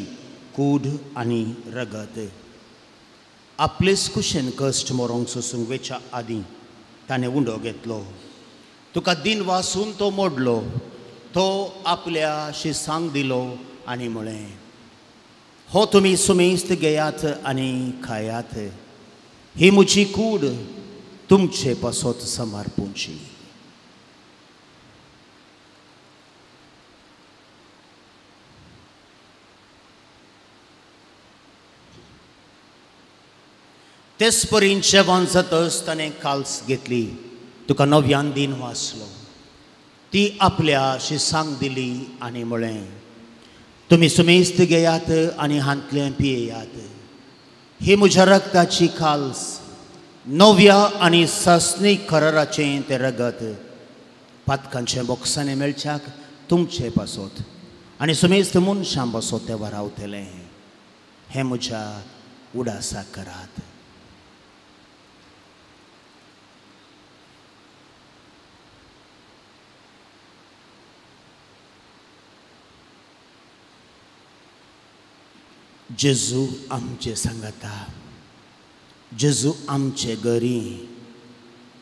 कूड आनी रगत आपलेच कुशेन कश्ट मोरोंक सोसूंक वेच्या आदीं ताणें उंडो घेतलो. तुका दिन वासून तो मोडलो. तो आपल्या शिसांक दिलो आनी म्हळें, हो तुमी सुमेस्त घेयात आनी खायात. ही म्हजी कूड तुमचे पासत समर्पूंची. तेच परीन जेवण जातच ताणें काल्स घेतली. तुका नव्यान दिन वाचलो. ती आपल्या शिसांक दिली आनी म्हळें, तुमी सुमेस्त घेयात आनी हांतलें पियेयात. ही म्हज्या रक्ताची काल्स, नव्या आनी सस्नीक कराराचें तें रगत. पातकांचे बोक्सांनी मेळच्याक तुमचे पासत आनी सुमेस्त मनशां पासत तें रावतलें. हें म्हज्या उडासाक करात. जेजू आमचे सांगता. जेजू आमचे घरी.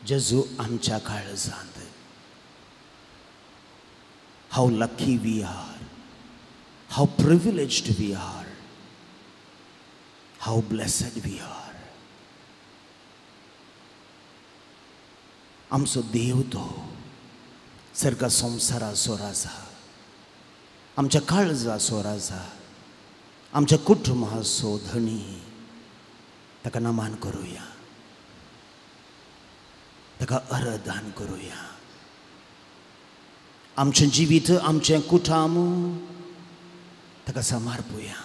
जेजू आमच्या काळजांत. How lucky we are. How privileged we are. How blessed we are. आमचो देव तो सर्गा संवसाराचो राजा. आमच्या काळजाचो राजा. आमच्या कुटुंबाचो धनी. ताका नमान करूया. ताका आराधन करूया. आमचें जिवीत, आमचें कुटुंब ताका समर्पुया.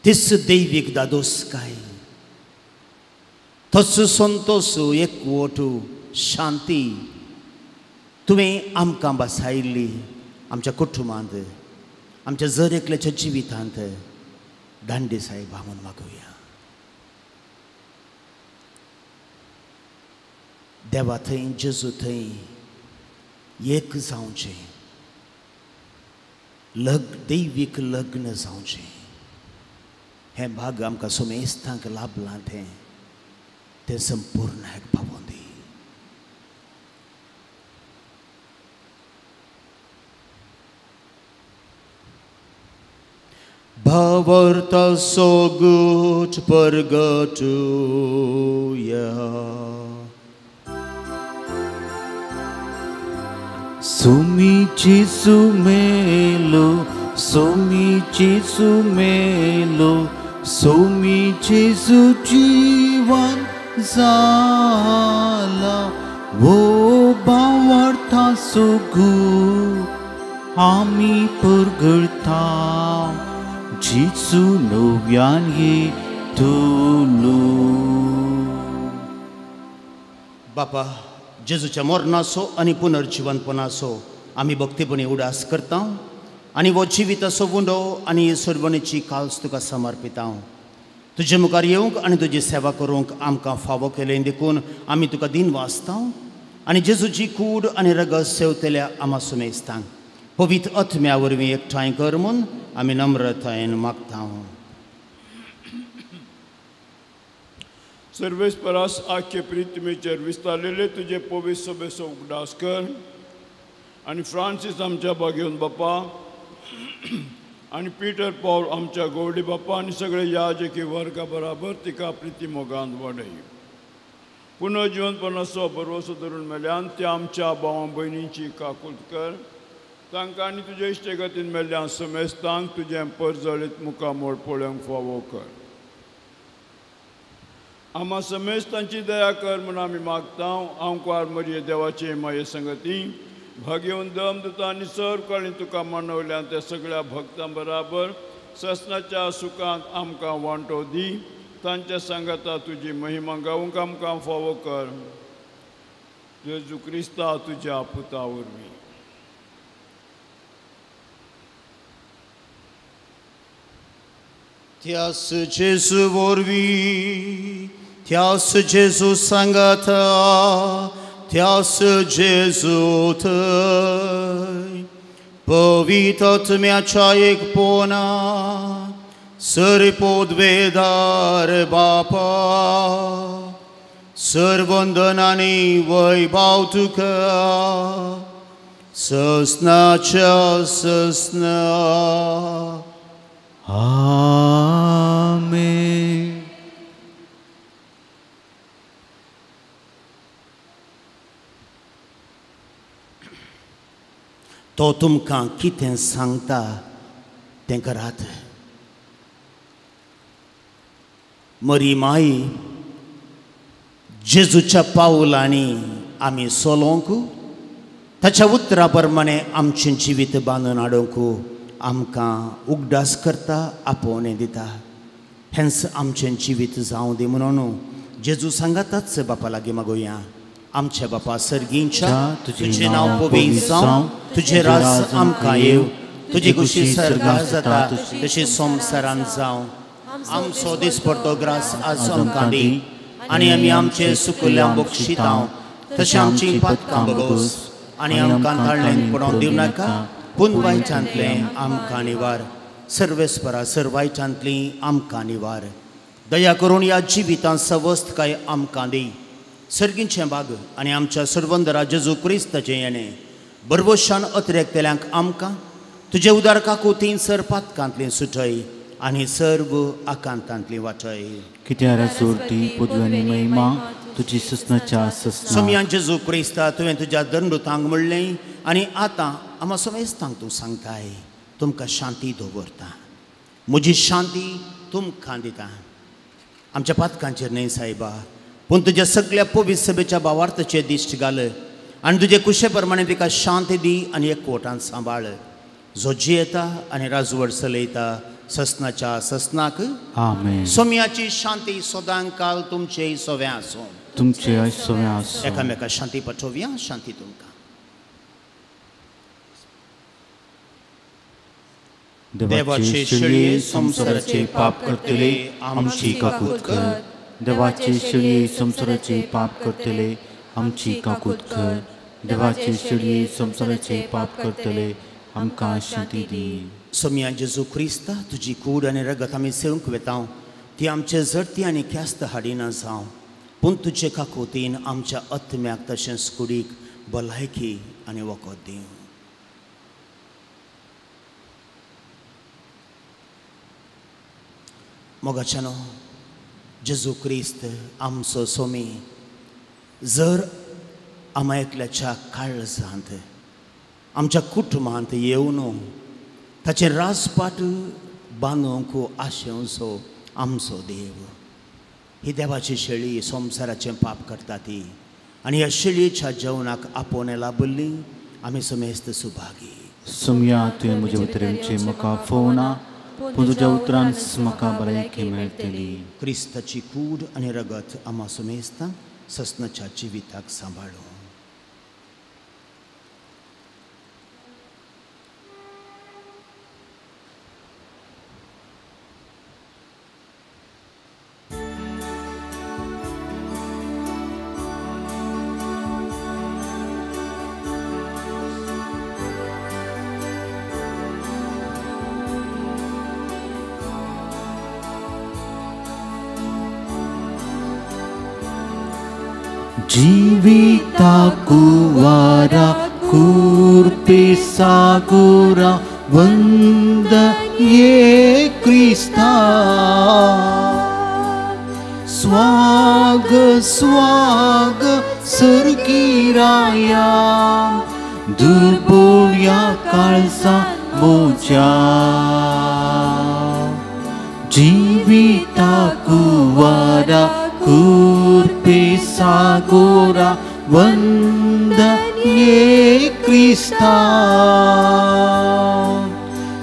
तीच दैवीक दादोसकाय, तोच संतोष, एकवट, शांती तुवें आमकां बसायिल्ली आमच्या कुटुंबांत, आमच्या जर एकल्याच्या जिवितांत दांडेसाय भावून मागुया. देवा थंय, जेजू थंय एक जावचें. दैवीक लग्न जावचें. हें भाग आमकां सुमेस्तांक लाभलां तें संपूर्ण पावोवन दी. Bavarta so good purgatoria. Sumici sumelo, sumici sumelo, sumici su jivan zala. Wo bavarta so good, ami purgata. Jesu nowyan ye tulu. बापा, जेजूच्या मरणाचो आनी पुनर्जीवनपणाचो आमी भक्तीपणी उडास करता आनी वो जिविताचो वुंडो आनी सोडवणेची काल्स तुका समर्पिता. तुजे मुखार येवंक आनी तुजी सेवा करूंक आमकां फावो केलें देखून आमी तुका दिन वाचता आनी जेजूची कूड आनी रगत सेवतल्या आमा सुमेस्तांक पवित्र आत्म्या वरवीं एकठांय कर म्हूण आमी नम्रतायेन मागता. सर्वेस्परास आख्खे प्रितमेचेर विस्तारलेले तुजे पवित्र सभेचो उगडास कर आनी फ्रांसीस आमच्या बागेवन बापा आनी पिटर पॉल आमच्या गवडी बापा आनी सगळे याजकी वर्गा बराबर तिका प्रिती मोगान वाडय. पुनर्जीवनपणाचो भरवसो धरून मेल्यान त्या आमच्या भावां भयणींची काकूट कर. तांकां आनी तुज्या इश्टेगतीन मेल्ल्या समेस्तांक तुजें परजळीत मुखामोळ पळोवंक फावो कर. आम्हा समेस्तांची दया कर म्हूण आमी मागता. आमकां मरिये देवाचे माये संगती भाग्यवन दमदूता आनी सर काळी तुका मानवल्यान त्या सगळ्या भक्तां बराबर ससनाच्या सुखांत आमकां वांटो दी. तांच्या सांगाता तुजी महिमा गावूंक आमकां फावो कर. जेजू क्रिस्ता तुज्या पुता वरवीं. त्यास जेजू वरवीं, त्यास जेजू सांगाता, त्यास जेजू थंय पवित्रात्म्याच्या एकपणा सर्वोद्वेदार बापा सर्वंदनाने वैभव तुका ससनाच्या ससना आमेन. तो तुमकां कितें सांगता तें करात. मरी माई जेजूच्या पावलांनी आमी चलोंक ताच्या उतरा प्रमाणे आमचें जिवीत बांदून हाडूंक आमकां उगडास करता आपोवणें दिता. हेंच आमचें जिवीत जावं दी म्हणून जेजू सांगाताच बापा लागीं मागुया. आमच्या बापा सर्गींच्या तुझें नांव पवित्र जावं तुझें राज आमकां येव तुजी कुशी सर्गार जाता तशी संवसारांत जावं. आमचो दिसपडटो ग्रास आज आमकां दी आनी आमी आमचे सुकल्यांक बक्षितांव तशें आमची पातकां बगोस आनी आमकां ताळणेंत पडोवंक दिवं नाका पूण वायटांतलें आमकां निवार. सर्वेस्परा सर्वायटांतलीं आमकां निवार. दया करून ह्या जिवितांत सवस्त काय आमकां दी. सर्गींचें बाग आनी आमच्या सर्वंदरा जेजू क्रिस्ताचें येणें बरवशान अतिरेकतेल्यांक आमकां तुजे उदार काकू तीन सर पातकांतलीं सुटय आनी सर्व आकांतांतलीं वाटय. कित्यार सोरती पदव्यांनी महिमा तुजी ससनाच्या ससना. सोम्यान जेजू क्रिस्ता तुवें तुज्या दंडुतांक म्हणलें आनी आतां आमा समेस्तांक तूं सांगताय तुमकां शांती दवरता. म्हजी शांती तुमकां दिता. आमच्या पातकांचेर न्हय सायबा पूण तुज्या सगळ्या पवित्र सभेच्या भावार्थाचेर दिश्ट घाल आनी तुजे कुशे प्रमाणे तिका शांती दी आनी एकवटान सांबाळ. जो जियेता आनी राजवट चलयता ससनाच्या ससनाक आमेन. सोम्याची शांती सदां काल तुमचे सोव्या आसूं. तुमचे आयसोव्या आसूं. एकामेका शांती पाठोवया. शांती तुमकां. देवाचे शिळये संसाराचे पाप करतले आमची काकूत कर. देवाचे शिळये संसाराचे पाप करतले आमची काकूत कर. देवाचे शिळये संसाराचे पाप करतले आमकां शांती दी. सोम्या जेजू क्रिस्ता तुजी कूड आनी रगत आमी सेवंक वेतांव ती आमचे जडती आनी क्यास्त हाडिना जावं पूण तुजे काकुतीन आमच्या आत्म्याक तशेंच कुडीक भलायकी आनी वखद दिवं. मोगाच्यानो जेजू क्रिस्त आमचो सोमी जर आमा एकल्याच्या काळजांत आमच्या कुटुंबांत येवन ताचें राजपाट बांदूंक आशेवचो आमचो देव. ही देवाची शेळी संवसाराचें पाप करता ती आनी ह्या शेळयेच्या जेवणाक आपोवणे लाभल्ली आमी समेस्त सुभागी. सोम्या तुवें म्हज्या उतरांचें म्हाका फोवना पूण तुज्या उतरांच म्हाका भलायकी मेळटली. क्रिस्ताची कूड आनी रगत आमा समेस्तांक ससनाच्या जिविताक सांबाळूं. जीविताकुवारा कूर्पेसागोरा वंद ये क्रिस्ता. स्वाग स्वाग सर्गीराया दुर्बोळ्या काळजा मोच्या. जीविताकुवारा कूर्पेसागोरा वंद ये क्रिस्ता.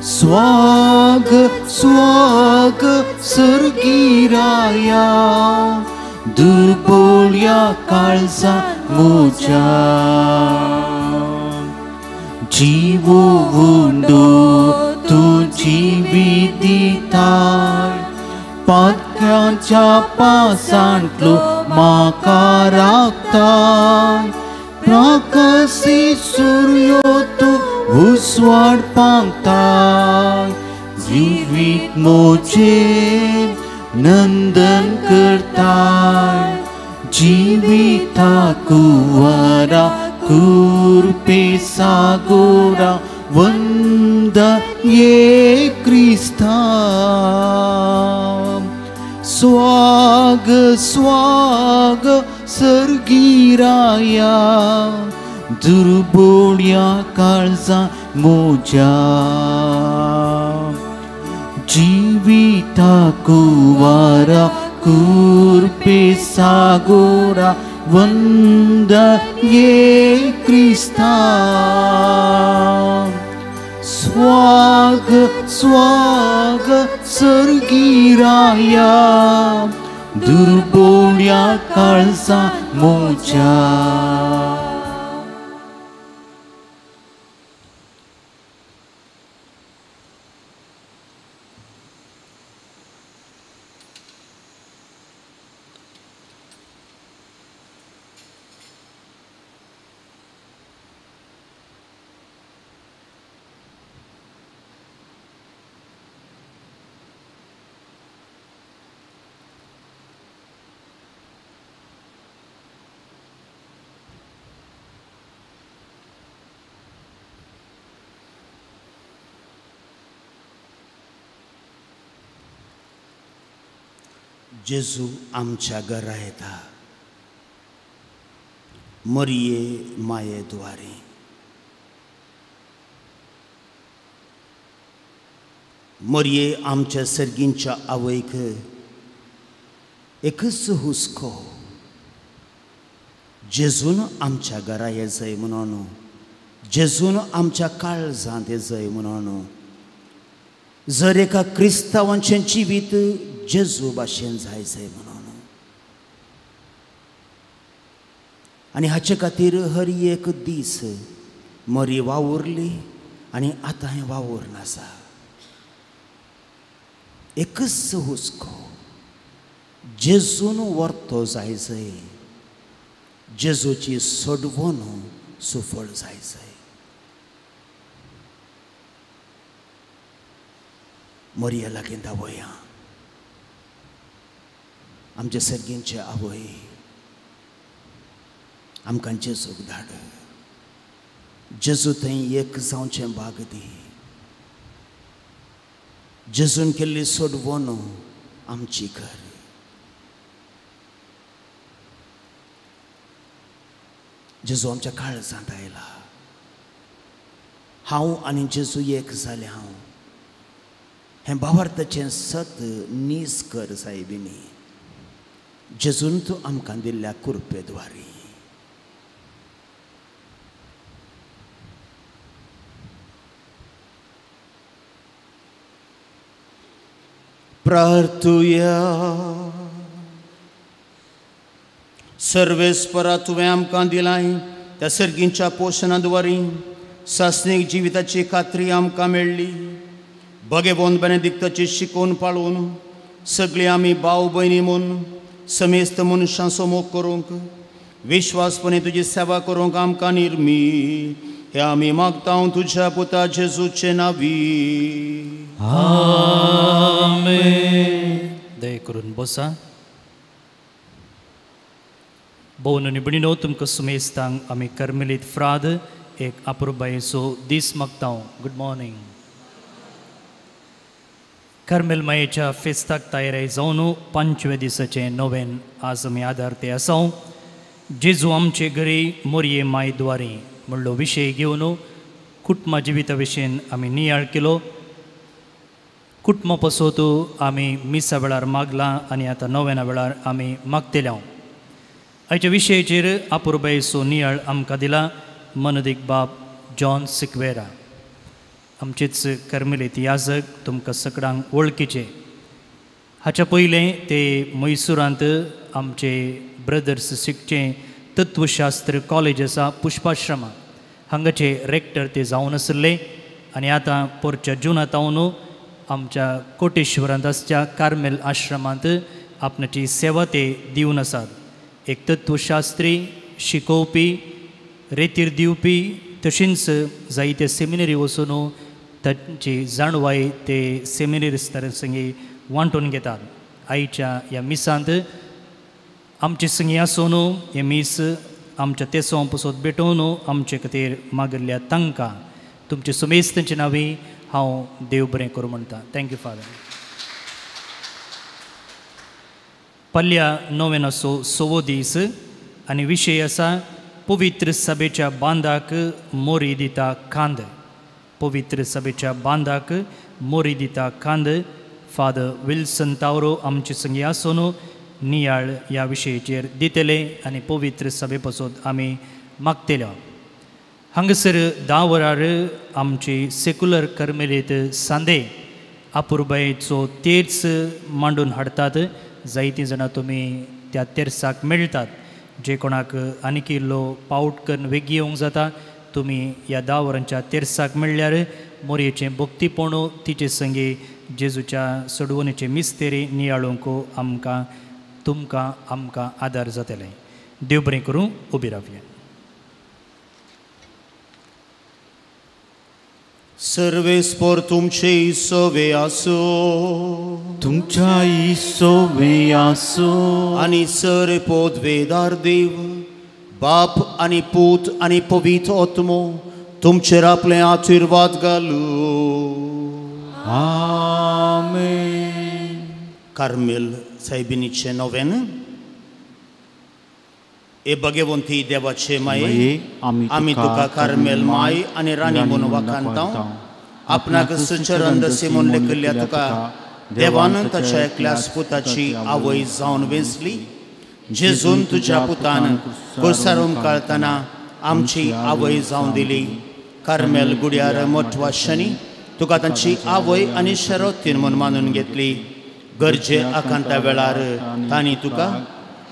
स्वाग स्वाग सर्गीराया दुर्बोळ्या काळजा मोच्या. जीवो उंडो तू जिवीत दिताय पातक्याच्या पासांतलो म्हाका राखताय. प्रकाशी सूर्यो तूं उसवाड पावताय जिवीत मोचेर नंदन करताय जिविता कुवारा कुर्पे सागोरा वंदा ये क्रिस्ता स्वाग स्वाग सर्गीराया दुर्बोळ्या काळजा मोजा जिविता कुवारा कुर्पे सागोरा वंदा ये क्रिस्ता स्वाग स्वाग सर्गीराया दुर्बोळ्या काळजा मोजा जेजू आमच्या घरा येता मरिये मायेद्वारे मरिये आमच्या सर्गींच्या आवयक एकच हुस्को जेजून आमच्या घरा येजय म्हणून जेजून आमच्या काळजांत येजय म्हणून जर एका क्रिस्तावांचें जिवीत जेजू भाशेन जायचंय म्हणून आनी हाचे खातीर हर एक दीस मरी वावुरली आनी आतां हें वावूर आसा एकच हुस्को जेजून वर्तो जायचंय जेजूची सोडवण सुफळ जायचंय मरिया लागीं धावया आमचे सर्गींचे आवय आमकां जेजूक धाड जेजू थंय एक जावचें भाग दी जेजून केल्ली सोडवण आमची कर जेजू आमच्या काळजांत आयला हांव आनी जेजू एक जाले हांव हें भावार्थाचें सत नीस कर सायबिनी जेजून तूं आमकां दिल्ल्या कुरपेद्वारी प्रार्थुया सर्वेस्परा तुवें आमकां दिलाय त्या सर्गींच्या पोशणाद्वारी सासणीक जिविताची खात्री आमकां मेळ्ळी भगेवंत बेनेदिक्ताची शिकोवन पाळून सगळीं आमी भाव भयणी म्हूण समेस्त मनशांचो मोग करूंक विश्वासपणे तुजी सेवा करूंक आमकां निर्मी हे आमी मागता तुज्या पुता जेजूचे नांवी आमेन. दया करून बसा. भोवन आनी भयणीनो तुमकां सुमेस्तांक आमी कर्मेलीत फ्राद एक अपुरबायेचो दीस मागता. Good morning. कर्मेल मायेच्या फेस्ताक तयारी जावन 5व्या दिसाचें नोवेन आज आमी आदार ते आसा. जेजू आमचे घरी मोरये मायद्वारे म्हणलो विशय घेवन कुटुंबा जिविता विशयेन आमी नियाळ केलो. कुटुंबा पासत आमी मिसा वेळार मागलां आनी आतां नोवेना वेळार आमी मागतल्या. हाच्या विशयाचेर अपुरबायेचो नियाळ आमकां दिला मनदीक बाब जॉन सिक्वेरा. आमचेच कर्मेलीत याजक तुमकां सगळ्यांक वळखीचे. हाच्या पयलें ते मैसूरांत आमचे ब्रदर्स शिकचे तत्वशास्त्र कॉलेज आसा पुष्पाश्रमा हांगाचे रेक्टर ते जावन आसले आनी आतां पोरच्या जुनांत हांवन आमच्या कोटेश्वरांत आसच्या कार्मेल आश्रमांत आपणाची सेवा ते दिवन आसात. एक तत्वशास्त्री शिकोवपी रेतीर दिवपी तशींच जायते सेमिनरी वचून तांची जाणवाय ते सेमिनरिस्तां संगी वांटून घेतात. आयच्या ह्या मिसांत आमचे संगी आसून हे मीस आमच्या तेसो पसोत भेटून आमचे खातीर मागिल्ल्या तांकां तुमचे सुमेस्तांचे नांवी हांव देव बरें करूं म्हणटा. Thank you father. पल्ल्या नोवेनाचो 6वो दीस आनी विशय आसा पवित्र सभेच्या बांदाक मोरी दिता खांद. पवित्र सभेच्या बांदाक मोरी दिता खांद. फादर विल्सन तावरो आमचे संगी आसून नियाळ ह्या विशयाचेर दितले आनी पवित्र सभे पासून आमी मागतले. हांगासर 10 वरार आमची सेक्युलर कर्मेलीत सांदे अपुर्बायेचो तेर्स मांडून हाडटात. जायतीं जाणां तुमी त्या तेर्साक मेळटात. जे कोणाक आनीक इल्लो पावट करून वेगी येवंक जाता तुमी ह्या 10 वरांच्या तेर्साक मेळ्ळ्यार मोरयेचें भक्तीपण तिचे संगी जेजूच्या सडवणेचे मिस्तेरी नियाळूंक आमकां आदार जातले. देव बरें करूं. उबी रावया. सर्वेस्पर तुमचे सोवे आसो. तुमच्या सोवे आसो. आनी सर पोदवेदार देव बाप आनी पूत आनी पवित्र आत्मो तुमचेर आपले आशीर्वाद घालूं. आमेन. कार्मेल सायबिनीचे नोवेन. ए भगवंती देवाचे माये आमी तुका कार्मेल माय आनी राणी म्हणून वखाणटाव. आपणाक सचरंद सिमोन लेखिल्ल्या तुका देवान ताच्या एकल्या पुताची आवय जावन वेंचली. जेजून तुज्या पुतान कुरसारून काळतना आमची आवय जावन दिली. कार्मेल गुड्यार मोठवाशांनी तुका तांची आवय आनी शरोतीन म्हूण मानून घेतली. गरजे आकांता वेळार तांणी तुका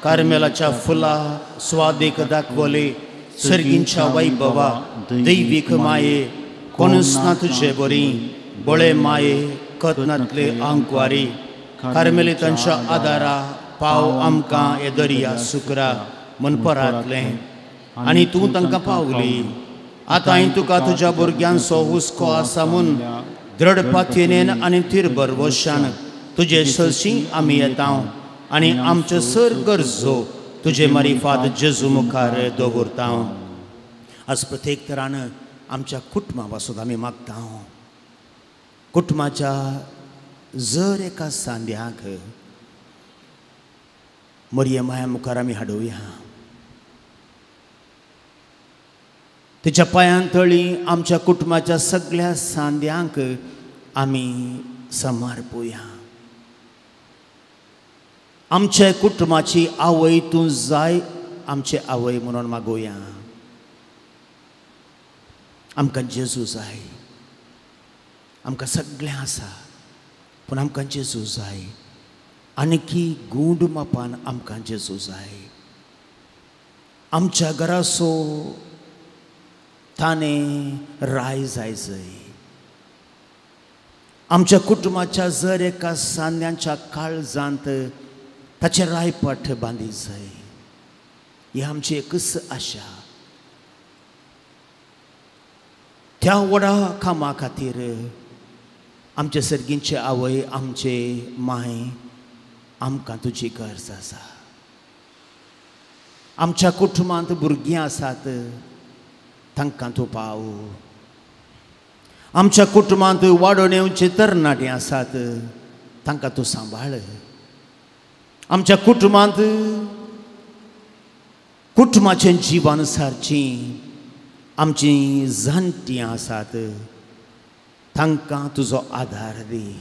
कार्मेलाच्या फुला स्वादेक दाखवले. सर्गींच्या वैभवा दैवीक माये कोणूच ना तुझे बरी. बळे माये कतनातले आंकवारी. कार्मेलितांच्या आदारा पाव आमकां हे दर्या सुकरा म्हूण परातले आनी तूं तांकां पावली. आतां तुका तुज्या भुरग्यांचो हुस्को आसा म्हूण दृढ पातयेन आनी तिरबर वशान तुजे सरशी आमी येता आनी आमच्यो सर गरजो तुजे मारिफात जेजू मुखार दवरता. आज प्रत्येक तरान आमच्या कुटुंबा पासून आमी मागता. कुटुंबाच्या जर एका सांद्याक मोरये माया मुखार आमी हाडुया. तिच्या पांयां तळी आमच्या कुटुंबाच्या सगळ्या सांद्यांक आमी समर्पुया. आमच्या कुटुंबाची आवय तूं जाय आमचे आवय म्हणून मागोया. आमकां जेजू जाय. आमकां सगळें आसा पूण आमकां जेजू जाय. आनीकी गूंड मापान आमकां जेजू जाय. आमच्या घराचो ताणें राय जाय जंय. आमच्या कुटुंबाच्या जर एका सांद्यांच्या काळजांत ताचे रायपठ बांदी जाय. ही आमची एकच आशा. त्या व्हडा कामा खातीर आमचे सर्गींचे आवय आमचे माय आमकां तुजी गरज आसा. आमच्या कुटुंबांत भुरगीं आसात तांकां तूं पाव. आमच्या कुटुंबांत वाडोवन येवचे तरणाटे आसात तांकां तूं सांबाळ. आमच्या कुटुंबांत कुटुंबाचें जिवन सारचीं आमची जाणटीं आसात तांकां तुजो आदार दी.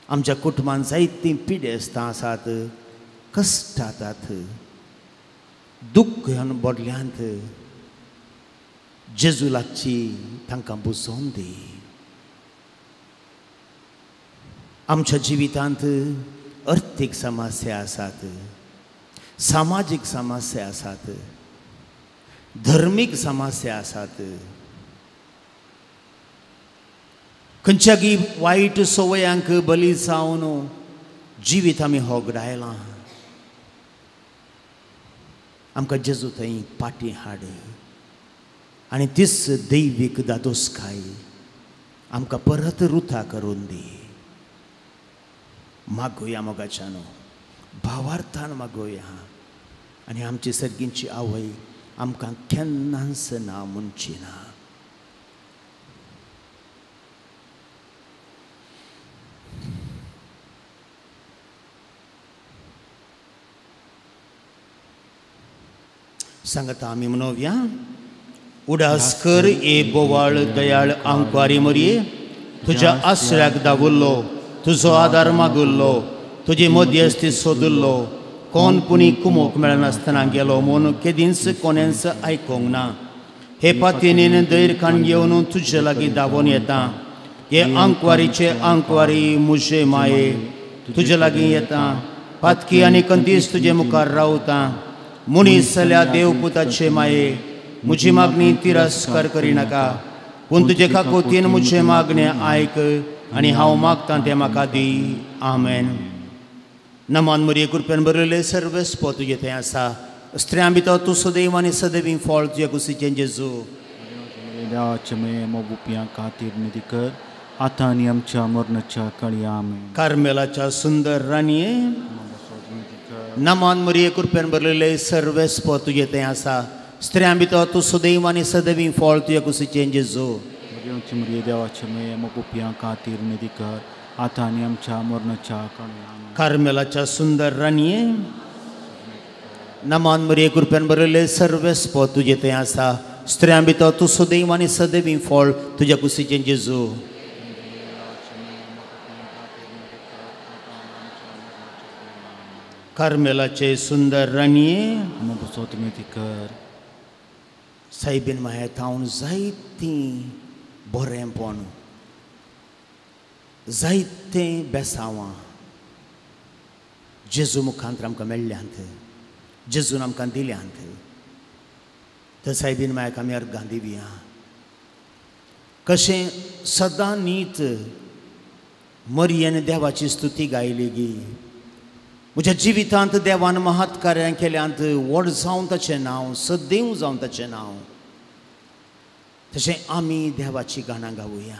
आमच्या कुटुंबांत जायतीं पिडेस्तां आसात कश्टांत दुख्ख ह्या बोडल्यांत जेजू लागची तांकां बुजोवन दी. आमच्या जिवितांत अर्थीक समस्या आसात, सामाजीक समस्या आसात, धर्मीक समस्या आसात. खंयच्याय वायट सवयांक बली जावन जिवीत आमी होगडायलां. आमकां जेजू थंय पाटी हाड. आनी तीच दैवीक दादोसकाय आमकां परत रुथा करून दी. मागोया मोगाच्यानो, भावार्थान मागोया. आनी आमची सर्गींची आवय आमकां केन्नाच ना म्हणची ना. सांगता आमी म्हणोवया. उडास कर ए बोवाळ दयाळ आंकवारी मरये, तुज्या आसऱ्याक दावुल्लो, तुजो आदार मागुल्लो, तुजी मध्यस्थी सोदुल्लो. कोण पुणी कुमोक मेळनासतना गेलो म्हूण केदींच कोणेंच आयकोंक ना. हे पातयेन दैर खाण घेवन तुजे लागीं धांवून येता. हे आंकवारीचे आंकवारी मुजे माये तुजे लागीं येता. पातकी आनी कंदीस तुजे मुखार रावता. मुनीस जाल्या देवपुताचे माये म्हजी मागणी तिरस्कार करिनाका. पूण तुजे काकुतीन म्हजे मागणें आयक आनी हांव मागतां तें म्हाका दी. आमेन. नमान मरिये कृपेन बरयले सर्वस्व तुजें तें आसा. स्त्रियां भितर तूं सदैव आनी सदैवी फळ तुज्या कुशीचें जेजू. देवाचे मे मोगुपियां खातीर निधी कर, आतां आनी आमच्या मरणाच्या काळी. आमेन. कार्मेलाच्या सुंदर राणये, नमान मरिये कृपेन बरयले सर्वस्व तुजें तें आसा. स्त्रियां भितर तूं सदैव आनी सदैवी फळ तुज्या कुशीचें जेजू. देवाचे मे मोगुपियां खातीर निधी कर, आतां आनी आमच्या मरणाच्या काळी. आमेन. कार्मेलाच्या सुंदर राणये, नमान मरिये कृपेन बरयले सर्वस्व तुजें तें आसा. स्त्रियां भितर तूं सदैव आनी सदैवी फळ तुज्या कुशीचें जेजू. कार्मेलाचे सुंदर राणये, निधी कर. सायबीन मायेंत हांव जायतीं बरेंपण, जायतें बेसांवां जेजू मुखांतर आमकां मेळ्ळ्यांत, जेजून आमकां दिल्यांत. त्या सायबीन मायेक आमी अर्गां दिवया. कशें सदां नीत मरियेन देवाची स्तुती गायली गी. म्हज्या जिवितांत देवान महत् कार्यां केल्यांत. व्हड जावन ताचें नांव, सदैव जावन ताचें नांव. तशें आमी देवाची गाणां गावुया.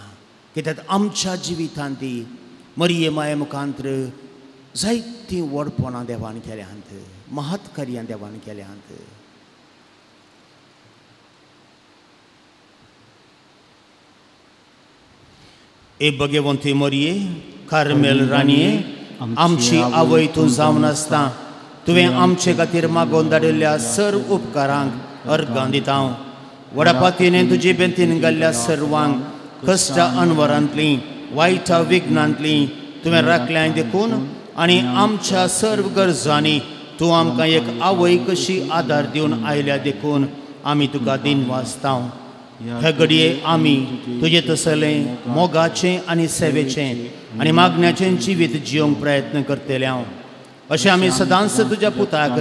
कित्याक आमच्या जिवितांत मरिये माये मुखांतर जायतीं व्हडपणां देवान केल्यांत, महत् कार्यां देवान केल्यांत. ए भगवंती मरिये, कार्मेल राणये, आमची आवय तूं जावन आसता. तुवें आमचे खातीर मागोवन धाडिल्ल्या सर्व उपकारांक अर्गां दिता. व्हडा पातयेन तुजे बेंतीन घाल्ल्या सर्वांक कश्टा अनवरांतलीं, वायटा विघ्नांतलीं तुवें राखल्यां देखून आनी आमच्या सर्व गरजांनी तूं आमकां एक आवय कशी आदार दिवन आयल्या देखून आमी तुका दिनवासता. हे घडये आमी तुजे तसलें मोगाचें आनी सेवेचें आनी मागण्याचें जिवीत जियोंक प्रयत्न करतले. अशें आमी सदांच तुज्या पुताक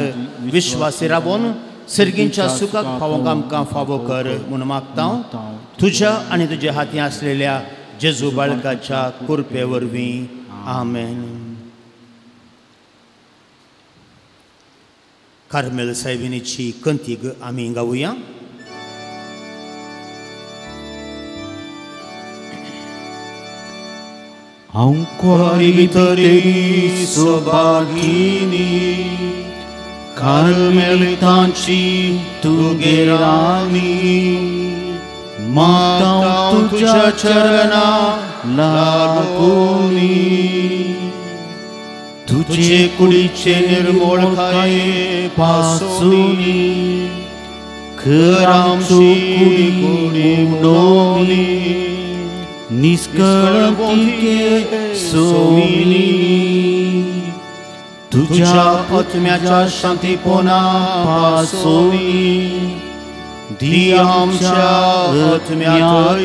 विश्वासी राबोवन सर्गींच्या सुखाक फावोंक आमकां फावो कर म्हूण मागता. तुज्या आनी तुज्या हाती आसलेल्या जेजू बाळकाच्या कृपे वरवीं. आमेन. कार्मेल सायबिनीची कंतीक आमी गावुया. आंकवारी भितरी सौभागिनी, कार्मेलितांची तुगे राणी. मागता तुझ्या चरणा लागूनी, तुझे कुडीचे निर्मोळकाये पासूनी. कर आमची कुडी उडोवणी, निष्कळंके सोविनी. तुझ्या आत्म्याच्या शांतीपणा पासोवी, दी आमच्या आत्म्यात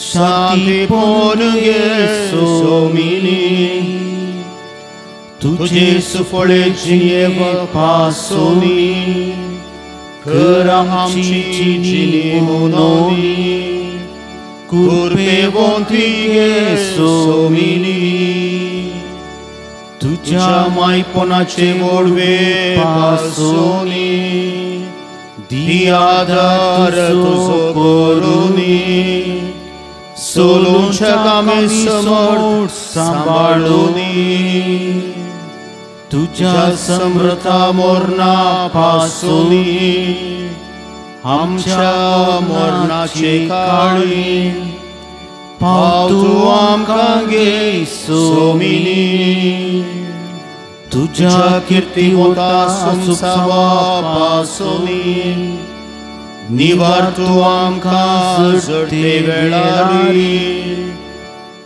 शांतीपण गे सोविनी. तुझे सुफळे जिणेव पासोवी, कर आमची जिणे मनोवी. कृपेवंती गे सोविनी. तुझ्या मायपणाचे मोडवे पासोनी, दियादार तुझो करुनी सोलून शकामे समोर सांभाळूनी तुझ्या समृद्धा मोरणा पासूनी आमच्या मरणाचे काळी पाव तू आमकां घे सोमिनी तुझ्या कीर्तिवंता संसावा पासूनी निवार तू आमकां जडते वेळारी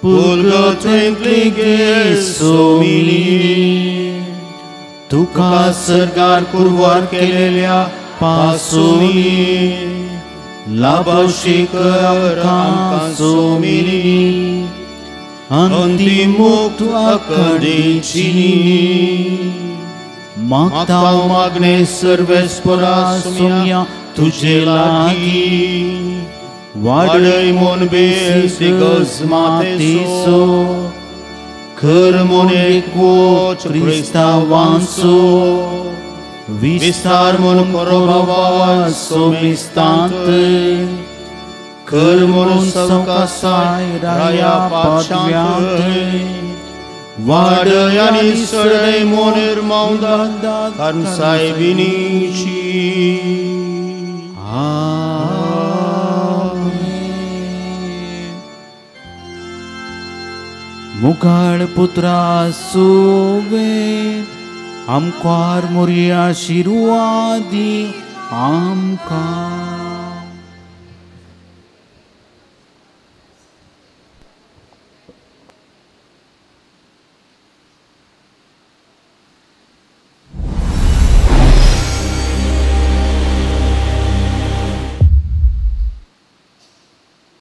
पुलगोत्रेंतली घे सोमिनी तुका सरकार कुरवार केलेल्या पासूनी लाभशीक आमकां सोमिनी अंतिम मुक्त अखंडीचिनी मागता मागणे सर्वेस्परा सुम्या तुझे लागी वाडय मोन बेस दिगज मातेसो खर मोन एक वोच क्रिस्तावांचो विस्तार मन करोबावा सोमिस्तांत खर म्हणून सवकासाय राया पाचव्यांत वाडय आनी सडय मोनेर मावदा खरसाय बिनीची मुखार पुत्रा सोवे आमकां मोरया आशिर्वादी आमकां